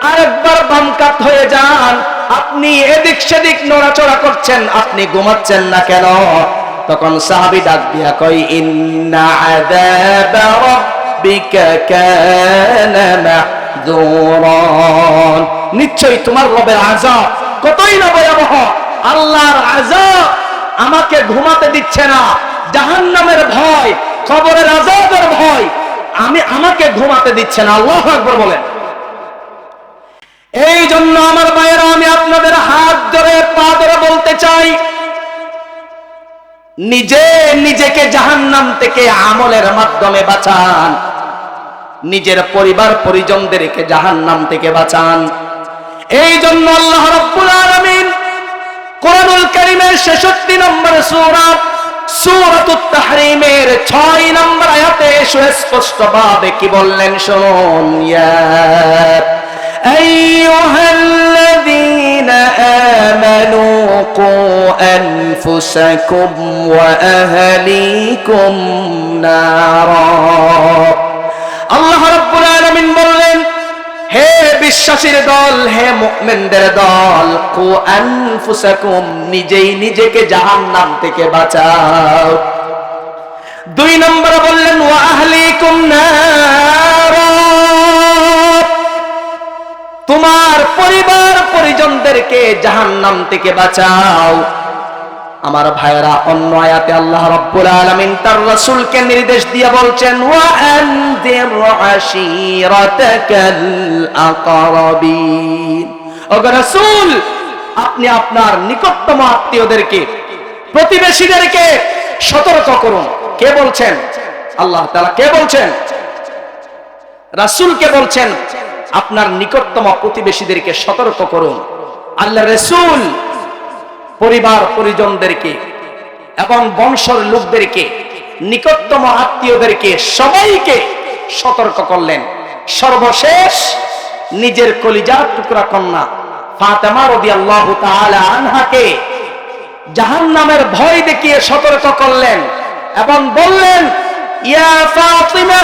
আরেকবার বাম কাত হয়ে যান, আপনি এদিক সেদিক নড়াচড়া করছেন, আপনি ঘুমাচ্ছেন না কেন? তখন সাহাবী ডাক দিয়া কয়, ইন্না আযাবা রাব্বিকা কানা মাহযুরান, নিশ্চয়ই তোমার রবের আযাব কতই না ভয়াবহ। আল্লাহর আযাব আমাকে ঘুমাতে দিচ্ছে না, জাহান্নামের ভয়, কবরের আযাবের ভয় আমাকে ঘুমাতে দিচ্ছে না। আল্লাহু আকবার বলেন। এই জন্য আমার ভাইয়েরা, আমি আপনাদের হাত ধরে পা ধরে বলতে চাই, নিজেকে জাহান্নাম থেকে আমলের মাধ্যমে বাঁচান, নিজের পরিবার পরিজনদেরকে জাহান্নাম থেকে বাঁচান। এই জন্য আল্লাহ রাব্বুল আলামিন কোরআনুল কারীমের 66 নম্বর সূরা সূরাতুত তাহরীমের 6 নম্বর আয়াতে সুস্পষ্টভাবে কি বললেন শুনুন, ইয়া আইয়ুহাল্লাযীনা আমানু কু আনফুসাকুম ওয়া আহলিকুম নারা। আল্লাহ রাব্বুল আলামিন বললেন, হে বিশ্বাসীর দল, হে মুমিনদের দল, কু আনফুসাকুম, নিজেই নিজেকে জাহান্নাম থেকে বাঁচাও। 2 নম্বরে বললেন, ওয়া আহলিকুম নারা, তোমার পরিবার পরিজনদেরকে জাহান্নাম থেকে বাঁচাও। আমার ভাইরা, অন্য আয়াতে আল্লাহ রাব্বুল আলামিন তার রাসূলকে নির্দেশ দিয়ে বলছেন, ওয়া আনদির আশীরাতাকাল আকরাবিন, ও রাসূল, আপনি আপনার নিকটতম আত্মীয়দেরকে, প্রতিবেশীদেরকে সতর্ক করুন। কে বলছেন? আল্লাহ তাআলা। কে বলছেন? রাসূলকে বলছেন আপনার নিকটতম প্রতিবেশীদেরকে সতর্ক করুন। আল্লাহ রাসূল পরিবার পরিজনদেরকে এবং বংশের লোকদেরকে, নিকটতম আত্মীয়দেরকে, সবাইকে সতর্ক করলেন। সর্বশেষ নিজের কলিজার টুকরা কন্যা ফাতেমা রাদিয়াল্লাহু তাআলা আনহাকে জাহান্নামের ভয় দেখিয়ে সতর্ক করলেন এবং বললেন, ইয়া ফাতিমা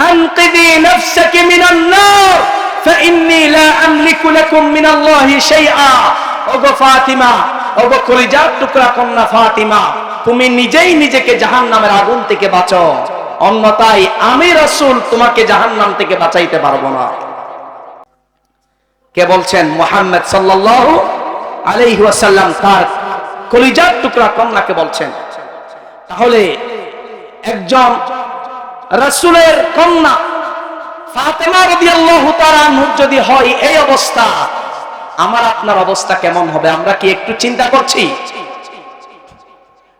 আনকিদি নাফসাকি মিনান নার ফাইন্নী লা আমলিকু লাকুম মিনাল্লাহি শাইআ। ওগো ফাতিমা, ওগো কলিজার টুকরা কন্যা ফাতিমা, তুমি নিজেই নিজেকে জাহান্নামের আগুন থেকে বাঁচাও, অন্যথায় আমি রাসূল তোমাকে জাহান্নাম থেকে বাঁচাইতে পারবো না। কে বলছেন? মুহাম্মদ সাল্লাল্লাহু আলাইহি ওয়াসাল্লাম তার কলিজার টুকরা কন্যাকে বলছেন। তাহলে একজন রাসূলের কন্যা ফাতেমা রাদিয়াল্লাহু তাআলা আনহা যদি হয় এই অবস্থা, আমার আপনার অবস্থা কেমন হবে? আমরা কি একটু চিন্তা করছি?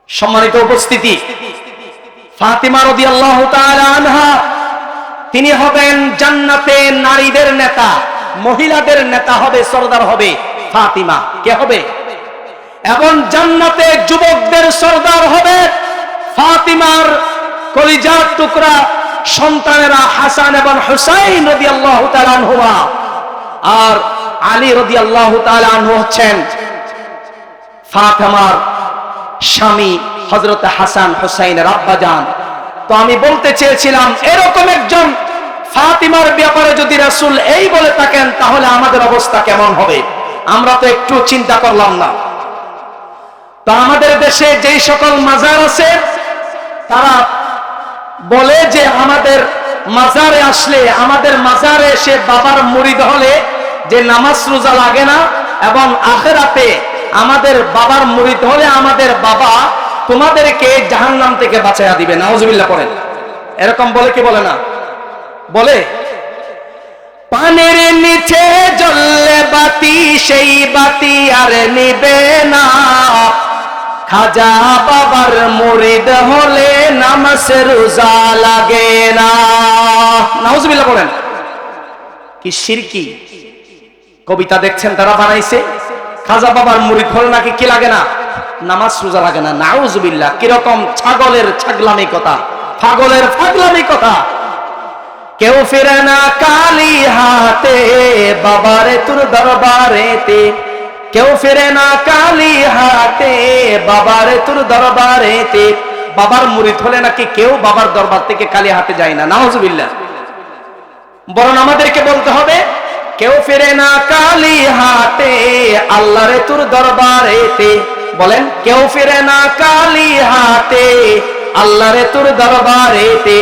সম্মানিত উপস্থিতি, ফাতেমা রাদিয়াল্লাহু তাআলা আনহা তিনি হবেন জান্নাতে নারীদের নেতা, মহিলাদের নেতা হবে, সরদার হবে ফাতিমা। কে হবে? এবং জান্নাতে যুবকদের সরদার হবে ফাতিমার কলিজার টুকরা সন্তানেরা হাসান এবং হুসাইন রাদিয়াল্লাহু তাআলা আনহুমা। আর আলী রাদিয়াল্লাহু তাআলা আনহু হচ্ছেন ফাতিমার স্বামী হযরত হাসান হুসাইনের আব্বাজান। তো আমি বলতে চেয়েছিলাম, এরকম একজন ফাতিমার ব্যাপারে যদি রাসূল এই বলে থাকেন, তাহলে আমাদের অবস্থা কেমন হবে? আমরা তো একটু চিন্তা করলাম না। তো আমাদের দেশে যেই সকল মাজার আছে, তারা বলে যে আমাদের মাজারে আসলে, আমাদের মাজারে এসে বাবার মুরিদ হলে যে নামাজ রোজা লাগে না, এবং আখিরাতে আমাদের বাবার মুরিদ হলে আমাদের বাবা তোমাদেরকে জাহান্নাম থেকে বাঁচাইয়া দিবে। নাউজুবিল্লাহ পড়েন। এরকম বলে কি বলে না? বলে, পানের নিচে জ্বললে বাতি, সেই বাতি আর নিবে না, খাজা বাবার মুরিদ হলে নামাজ রোজা লাগে না। নাউজুবিল্লাহ পড়েন। কি শিরকি কবিতা দেখছেন তারা বানাইছে। খাজা বাবার মুরিদ হলে নাকি কি লাগে না? নামাজ রোজা লাগে না। নাউজুবিল্লাহ। কিরকম ছাগলের ছাগলামি কথা, পাগলের পাগলামি কথা। কেউ ফিরে না কালি হাতে, বাবারে তোর দরবারেতে, কেউ ফিরে না কালি হাতে, বাবারে তোর দরবারেতে। বাবার মুরিদ হলে নাকি কেউ বাবার দরবার থেকে কালি হাতে যায় না। নাউজুবিল্লাহ। বরং আমাদেরকে বলতে হবে, কেউ ফিরে না কালি হাতে, আল্লাহরে তোর দরবারেতে। বলেন, কেউ ফিরে না কালি হাতে, আল্লাহরে তোর দরবারেতে।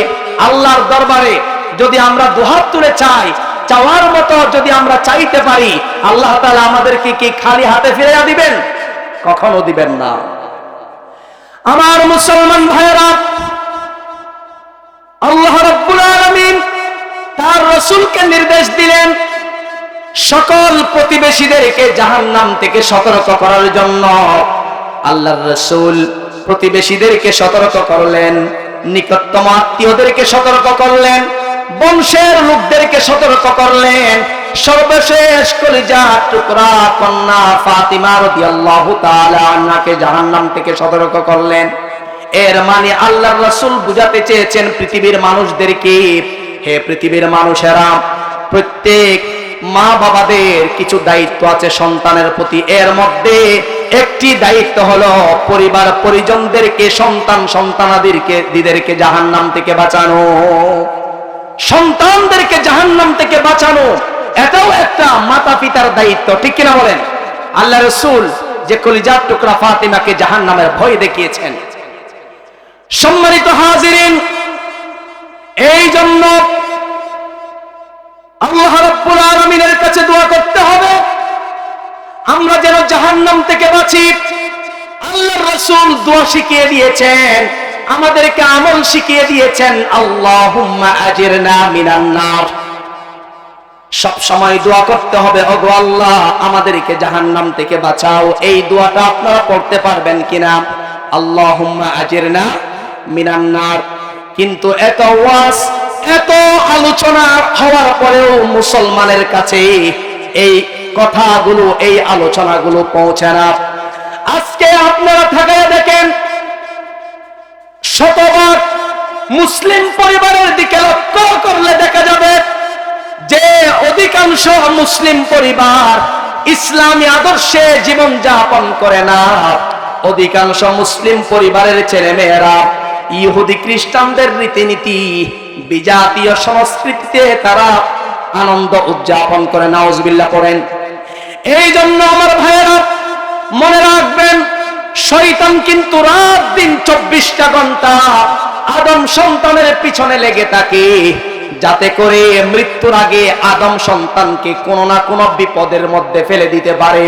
আল্লাহর দরবারে যদি আমরা দুহাত তুলে চাই, চাওয়ার মতো যদি আমরা চাইতে পারি, আল্লাহ তাআলা আমাদেরকে কি খালি হাতে ফিরিয়ে দিবেন? কখনো দিবেন না। আমার মুসলমান ভাইরা, আল্লাহ রাব্বুল আলামিন তার রাসূলকে নির্দেশ দিলেন সকল প্রতিবেশীদেরকে জাহান্নাম থেকে সতর্ক করার জন্য। আল্লাহর রাসূল প্রতিবেশীদেরকে সতর্ক করলেন, নিকটতম আত্মীয়দেরকে সতর্ক করলেন, বংশের লোকদেরকে সতর্ক করলেন, সর্বশেষ কলিজার টুকরা কন্যা ফাতিমা রাদিয়াল্লাহু তাআলা আনহাকে জাহান্নাম থেকে সতর্ক করলেন। এর মানে আল্লাহর রাসূল বুঝাতে চেয়েছেন পৃথিবীর মানুষদেরকে, হে পৃথিবীর মানুষেরা, প্রত্যেক মা বাবাদের কিছু দায়িত্ব আছে সন্তানের প্রতি। এর মধ্যে একটি দায়িত্ব হলো পরিবার পরিজনদেরকে, সন্তান সন্তানাদিদেরকে জাহান্নাম থেকে বাঁচানো, সন্তানদেরকে জাহান্নাম থেকে বাঁচানো। এটাও একটা মাতা পিতার দায়িত্ব, ঠিক কিনা বলেন? আল্লাহ রাসূল যে কলিজার টুকরা ফাতিমাকে জাহান্নামের ভয় দেখিয়েছেন। সম্মানিত হাজিরিন, এই জন্য আল্লাহ রাব্বুল আলামিনের কাছে দোয়া করতে হবে আমরা যেন জাহান্নাম থেকে বাঁচি। আল্লাহর রাসূল দোয়া শিখিয়ে দিয়েছেন, আমাদেরকে আমল শিখিয়ে দিয়েছেন, আল্লাহুম্মা আজিরনা মিনান নার। সব সময় দোয়া করতে হবে, ওগো আল্লাহ আমাদেরকে জাহান্নাম থেকে বাঁচাও। এই দোয়াটা আপনারা পড়তে পারবেন কিনা? আল্লাহুম্মা আজিরনা মিনান নার। কিন্তু এত ওয়াজ, এত আলোচনা হওয়ার পরেও মুসলমানের কাছে এই কথাগুলো, এই আলোচনাগুলো পৌঁছে না। আজকে আপনারা থাকায় দেখেন, শতভাগ মুসলিম পরিবারের দিকে লক্ষ্য করলে দেখা যাবে যে অধিকাংশ মুসলিম পরিবার ইসলামী আদর্শে জীবন যাপন করে না। অধিকাংশ মুসলিম পরিবারের ছেলেমেয়েরা ইহুদি খ্রিস্টানদের রীতিনীতি, বিজাতীয় সংস্কৃতিতে তারা আনন্দ উদযাপন করে। নাউজুবিল্লাহ পড়েন। এই জন্য আমার ভাইয়েরা মনে রাখবেন, শয়তান কিন্তু রাত দিন 24টা ঘন্টা আদম সন্তানের পিছনে লেগে থাকে, যাতে করে মৃত্যুর আগে আদম সন্তানকে কোনো না কোনো বিপদের মধ্যে ফেলে দিতে পারে।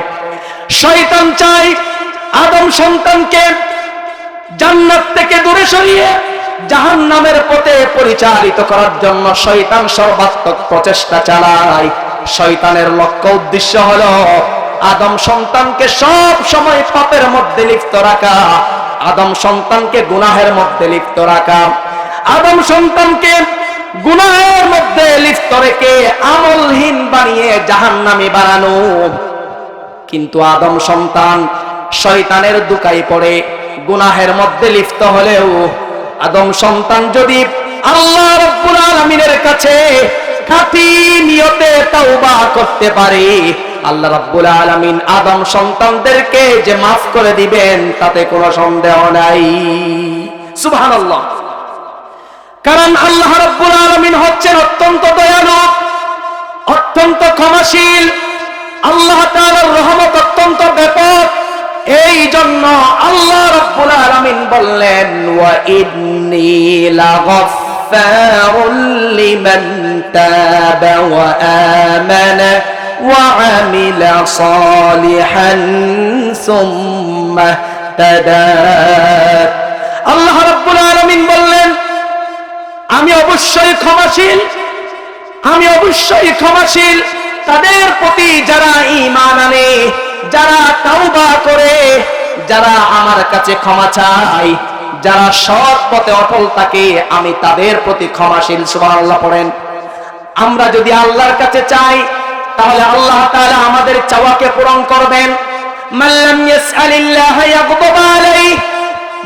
শয়তান চায় আদম সন্তানকে জান্নাত থেকে দূরে সরিয়ে জাহান্নামের পথে পরিচালিত করার জন্য শয়তান সর্বাত্মক প্রচেষ্টা চালায়। শয়তানের লক্ষ্য উদ্দেশ্য হলো আদম সন্তানকে সব সময় পাপের মধ্যে লিপ্ত রাখা, আদম সন্তানকে গুনাহের মধ্যে লিপ্ত রাখা, আদম সন্তানকে গুনাহের মধ্যে লিপ্ত রেখে আমলহীন বানিয়ে জাহান্নামী বানানো। কিন্তু আদম সন্তান শয়তানের দুকায় পড়ে গুনাহের মধ্যে লিপ্ত হলেও আদম সন্তান যদি আল্লাহ রাব্বুল আলামিনের কাছে খাঁটি নিয়তে তাওবা করতে পারে, আল্লাহ রাব্বুল আলামিন আদম সন্তানদেরকে যে মাফ করে দিবেন তাতে কোনো সন্দেহ নাই। সুবহানাল্লাহ। কারণ আল্লাহ রাব্বুল আলামিন হচ্ছেন অত্যন্ত দয়ালু, অত্যন্ত ক্ষমাশীল। আল্লাহ তাআলার রহমত অত্যন্ত ব্যাপক। এই জন্য আল্লাহ রাব্বুল আলামিন বললেন, ওয়া ইন্নী লাগাফফারুল লিমান তাবা ওয়া আমানা ওয়া আমিলা সালিহান সুম্মা তাদা। আল্লাহ রাব্বুল আলামিন বললেন, আমি অবশ্যই ক্ষমাশীল, আমি অবশ্যই ক্ষমাশীল তাদের প্রতি যারা ঈমান আনে, যারা তাওবা করে, যারা আমার কাছে ক্ষমা চায়, যারা সৎ পথে অটল থাকে, আমি তাদের প্রতি ক্ষমাশীল। সুবহানাল্লাহ পড়েন। আমরা যদি আল্লাহর কাছে চাই তাহলে আল্লাহ তাআলা আমাদের চাওয়াকে পূরণ করবেন। মান লাম ইয়াসআলিল্লাহ ইয়াগদাব আলাইহি।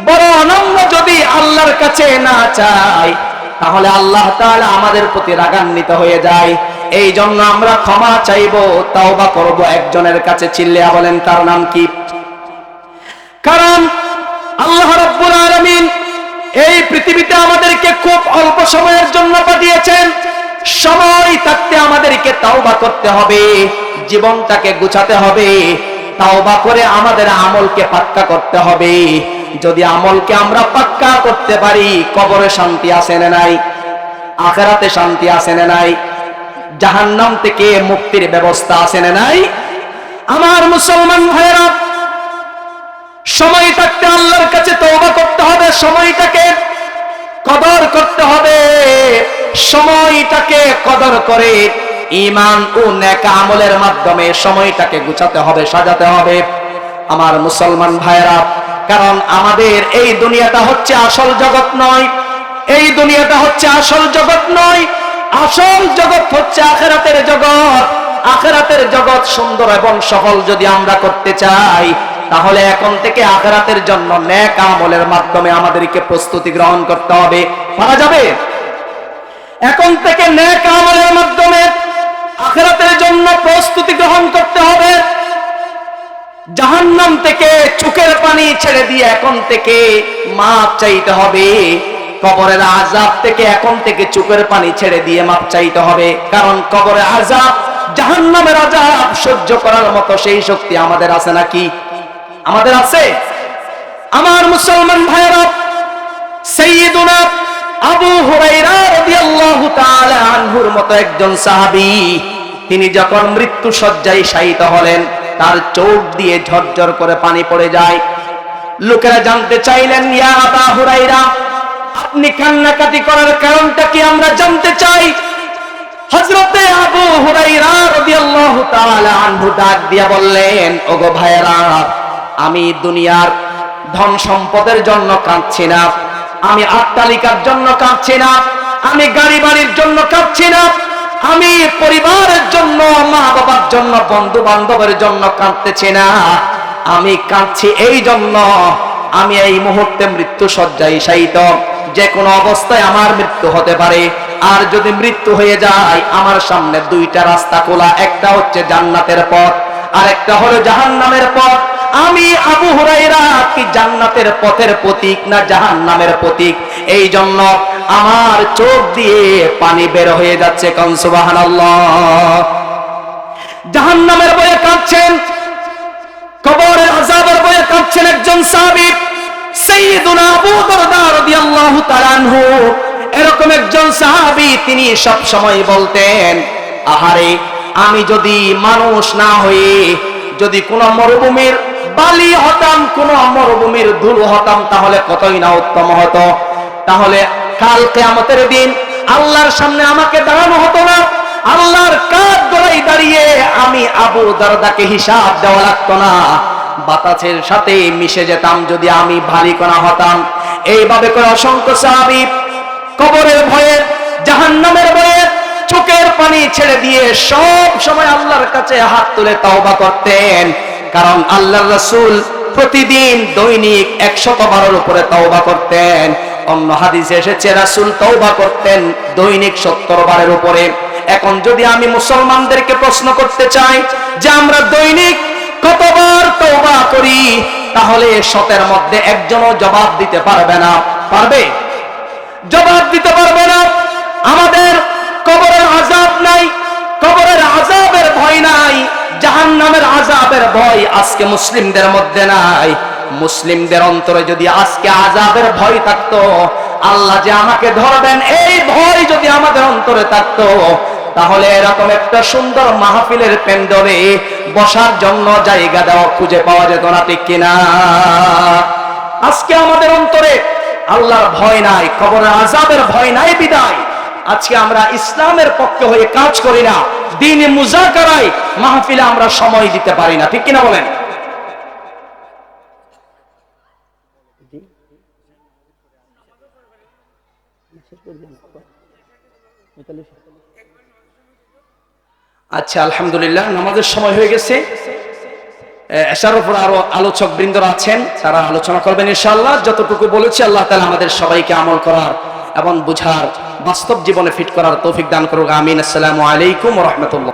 বড় আমরা যদি আল্লাহর কাছে না চাই তাহলে আল্লাহ তাআলা আমাদের প্রতি রাগান্বিত হয়ে যায়। এই জন্য আমরা ক্ষমা চাইবো, তাওবা করব একজনের কাছে। চিল্লিয়া বলেন তার নাম কি? কারণ আল্লাহ রাব্বুল আলামিন এই পৃথিবীতে আমাদেরকে খুব অল্প সময়ের জন্য পাঠিয়েছেন। সময় থাকতে আমাদেরকে তাওবা করতে হবে, জীবনটাকে গুছাতে হবে, তাওবা করে আমাদের আমলকে পাক্কা করতে হবে। যদি আমলকে আমরা পাক্কা করতে পারি, কবরে শান্তি আছে না নাই? আখিরাতে শান্তি আছে না নাই? জাহান্নাম থেকে মুক্তির ব্যবস্থা আছে না নাই? আমার মুসলমান ভাইরা, সময় থাকতে আল্লাহর কাছে তওবা করতে হবে, সময়টাকে কদর করতে হবে। সময়টাকে কদর করে ঈমান ও নেক আমলের মাধ্যমে সময়টাকে গুছাতে হবে, সাজাতে হবে। আমার মুসলমান ভাইরা, কারণ আমাদের এই দুনিয়াটা হচ্ছে আসল জগৎ নয়, এই দুনিয়াটা হচ্ছে আসল জগৎ নয়। আসল জগৎ হচ্ছে আখিরাতের জগৎ। আখিরাতের জগৎ সুন্দর এবং সফল যদি আমরা করতে চাই তাহলে এখন থেকে আখিরাতের জন্য নেক আমলের মাধ্যমে আমাদেরকে প্রস্তুতি গ্রহণ করতে হবে। পারা যাবে? এখন থেকে নেক আমলের মাধ্যমে আখিরাতের জন্য প্রস্তুতি গ্রহণ করতে হবে। জাহান্নাম থেকে চোখের পানি ছেড়ে দিয়ে এখন থেকে মাপ চাইতে হবে। কবরের আযাব থেকে এখন থেকে চোখের পানি ছেড়ে দিয়ে মাপ চাইতে হবে। কারণ কবরের আযাব, জাহান্নামের আযাব সহ্য করার মতো সেই শক্তি আমাদের আছে নাকি? আমাদের আছে? আমার মুসলমান ভাইরা, সাইয়্যিদুনা আবু হুরায়রা রাদিয়াল্লাহু তাআলা আনহুর মতো একজন সাহাবী, তিনি যখন মৃত্যু শয্যায় শায়িত হলেন, তার চোখ দিয়ে ঝরঝর করে পানি পড়ে যায়। লোকেরা জানতে চাইলেন, ইয়া আবু হুরায়রা, আপনি কান্নাকাটি করার কারণটা কি আমরা জানতে চাই। হযরতে আবু হুরায়রা রাদিয়াল্লাহু তাআলা আনহু ডাক দিয়া বললেন, ওগো ভাইরা, আমি দুনিয়ার ধন সম্পদের জন্য কাঁদছি না, আমি অট্টালিকার জন্য কাঁদছি না, আমি গাড়ি বাড়ির জন্য কাঁদছি না, আমি পরিবারের জন্য, মা বাবার জন্য, বন্ধু বান্ধবের জন্য কাঁদতেছি না। আমি কাঁদছি এই জন্য, আমি এই মুহূর্তে মৃত্যু শয্যায় শায়িত, যে কোনো অবস্থায় আমার মৃত্যু হতে পারে। আর যদি মৃত্যু হয়ে যায় আমার সামনে দুইটা রাস্তা খোলা, একটা হচ্ছে জান্নাতের পথ আর একটা হলো জাহান্নামের পথ। আমি আবু হুরায়রা কি জান্নাতের পথের প্রতীক না জাহান্নামের প্রতীক? এই জন্য আমার চোখ দিয়ে পানি বের হয়ে যাচ্ছে। কারণ সুবহানাল্লাহ। জাহান্নামের ভয়ে কাঁদছেন, কবরের আযাবের ভয়ে কাঁদছেন একজন সাহাবী সাইয়্যিদুনা আবু দারদা রাদিয়াল্লাহু তাআলা আনহু। এরকম একজন সাহাবী, তিনি সব সময় বলতেন, আহারে আমি যদি মানুষ না হয়ে যদি কোন মরুভূমির বালি হতাম, কোন মরুভূমির ধুলো হতাম, তাহলে কতই না উত্তম হতো। তাহলে কাল কিয়ামতের দিন আল্লাহর সামনে আমাকে দাঁড়ানো হতো না, আল্লাহর কাঠ গড়াই দাঁড়িয়ে আমি আবু দারদাকে হিসাব দেওয়া লাগতো না, বাতাসের সাথে মিশে যেতাম যদি আমি ভারী কণা হতাম। এইভাবে করে অসংখ্য সাহাবী কবরের ভয়ে, জাহান্নামের ভয়ে চোখের পানি ছেড়ে দিয়ে সব সময় আল্লাহর কাছে হাত তুলে তওবা করতেন। কারণ আল্লাহর রাসূল প্রতিদিন দৈনিক 112 উপরে তওবা করতেন। অন্য হাদিসে এসেছে রাসূল তওবা করতেন দৈনিক 70 বারের উপরে। এখন যদি আমি মুসলমানদেরকে প্রশ্ন করতে চাই যে আমরা দৈনিক কতবার তওবা করি, তাহলে 100 মধ্যে একজনও জবাব দিতে পারবে না। পারবে? জবাব দিতে পারবে না। আমাদের কবরের আযাব নাই, কবরের আযাবের ভয় নাই, জাহান্নামের আযাবের ভয় আজকে মুসলিমদের মধ্যে নাই। মুসলিমদের অন্তরে যদি আজকে আযাবের ভয় থাকতো, আল্লাহ যে আমাকে ধরবেন এই ভয় যদি আমাদের অন্তরে থাকতো, তাহলে এরকম একটা সুন্দর মাহফিলের প্যান্ডেলে বসার জন্য জায়গা দেওয়া খুঁজে পাওয়া যেত না, ঠিক কিনা? আজকে আমাদের অন্তরে আল্লাহর ভয় নাই, কবরের আযাবের ভয় নাই বিদায় আজকে আমরা ইসলামের পক্ষে হয়ে কাজ করি না, দ্বীনি মুযাকারায় মাহফিলে আমরা সময় দিতে পারি না, ঠিক কিনা বলেন? আচ্ছা, আলহামদুলিল্লাহ, নামাজের সময় হয়ে গেছে। এশার উপর আরো আলোচক বৃন্দরা আছেন, তারা আলোচনা করবেন ইনশাআল্লাহ। যতটুকু বলেছি আল্লাহ তাআলা আমাদের সবাইকে আমল করার এবং বুঝার, বাস্তব জীবনে ফিট করার তৌফিক দান করুক। আমিন। আসসালামু আলাইকুম ওয়া রাহমাতুল্লাহ।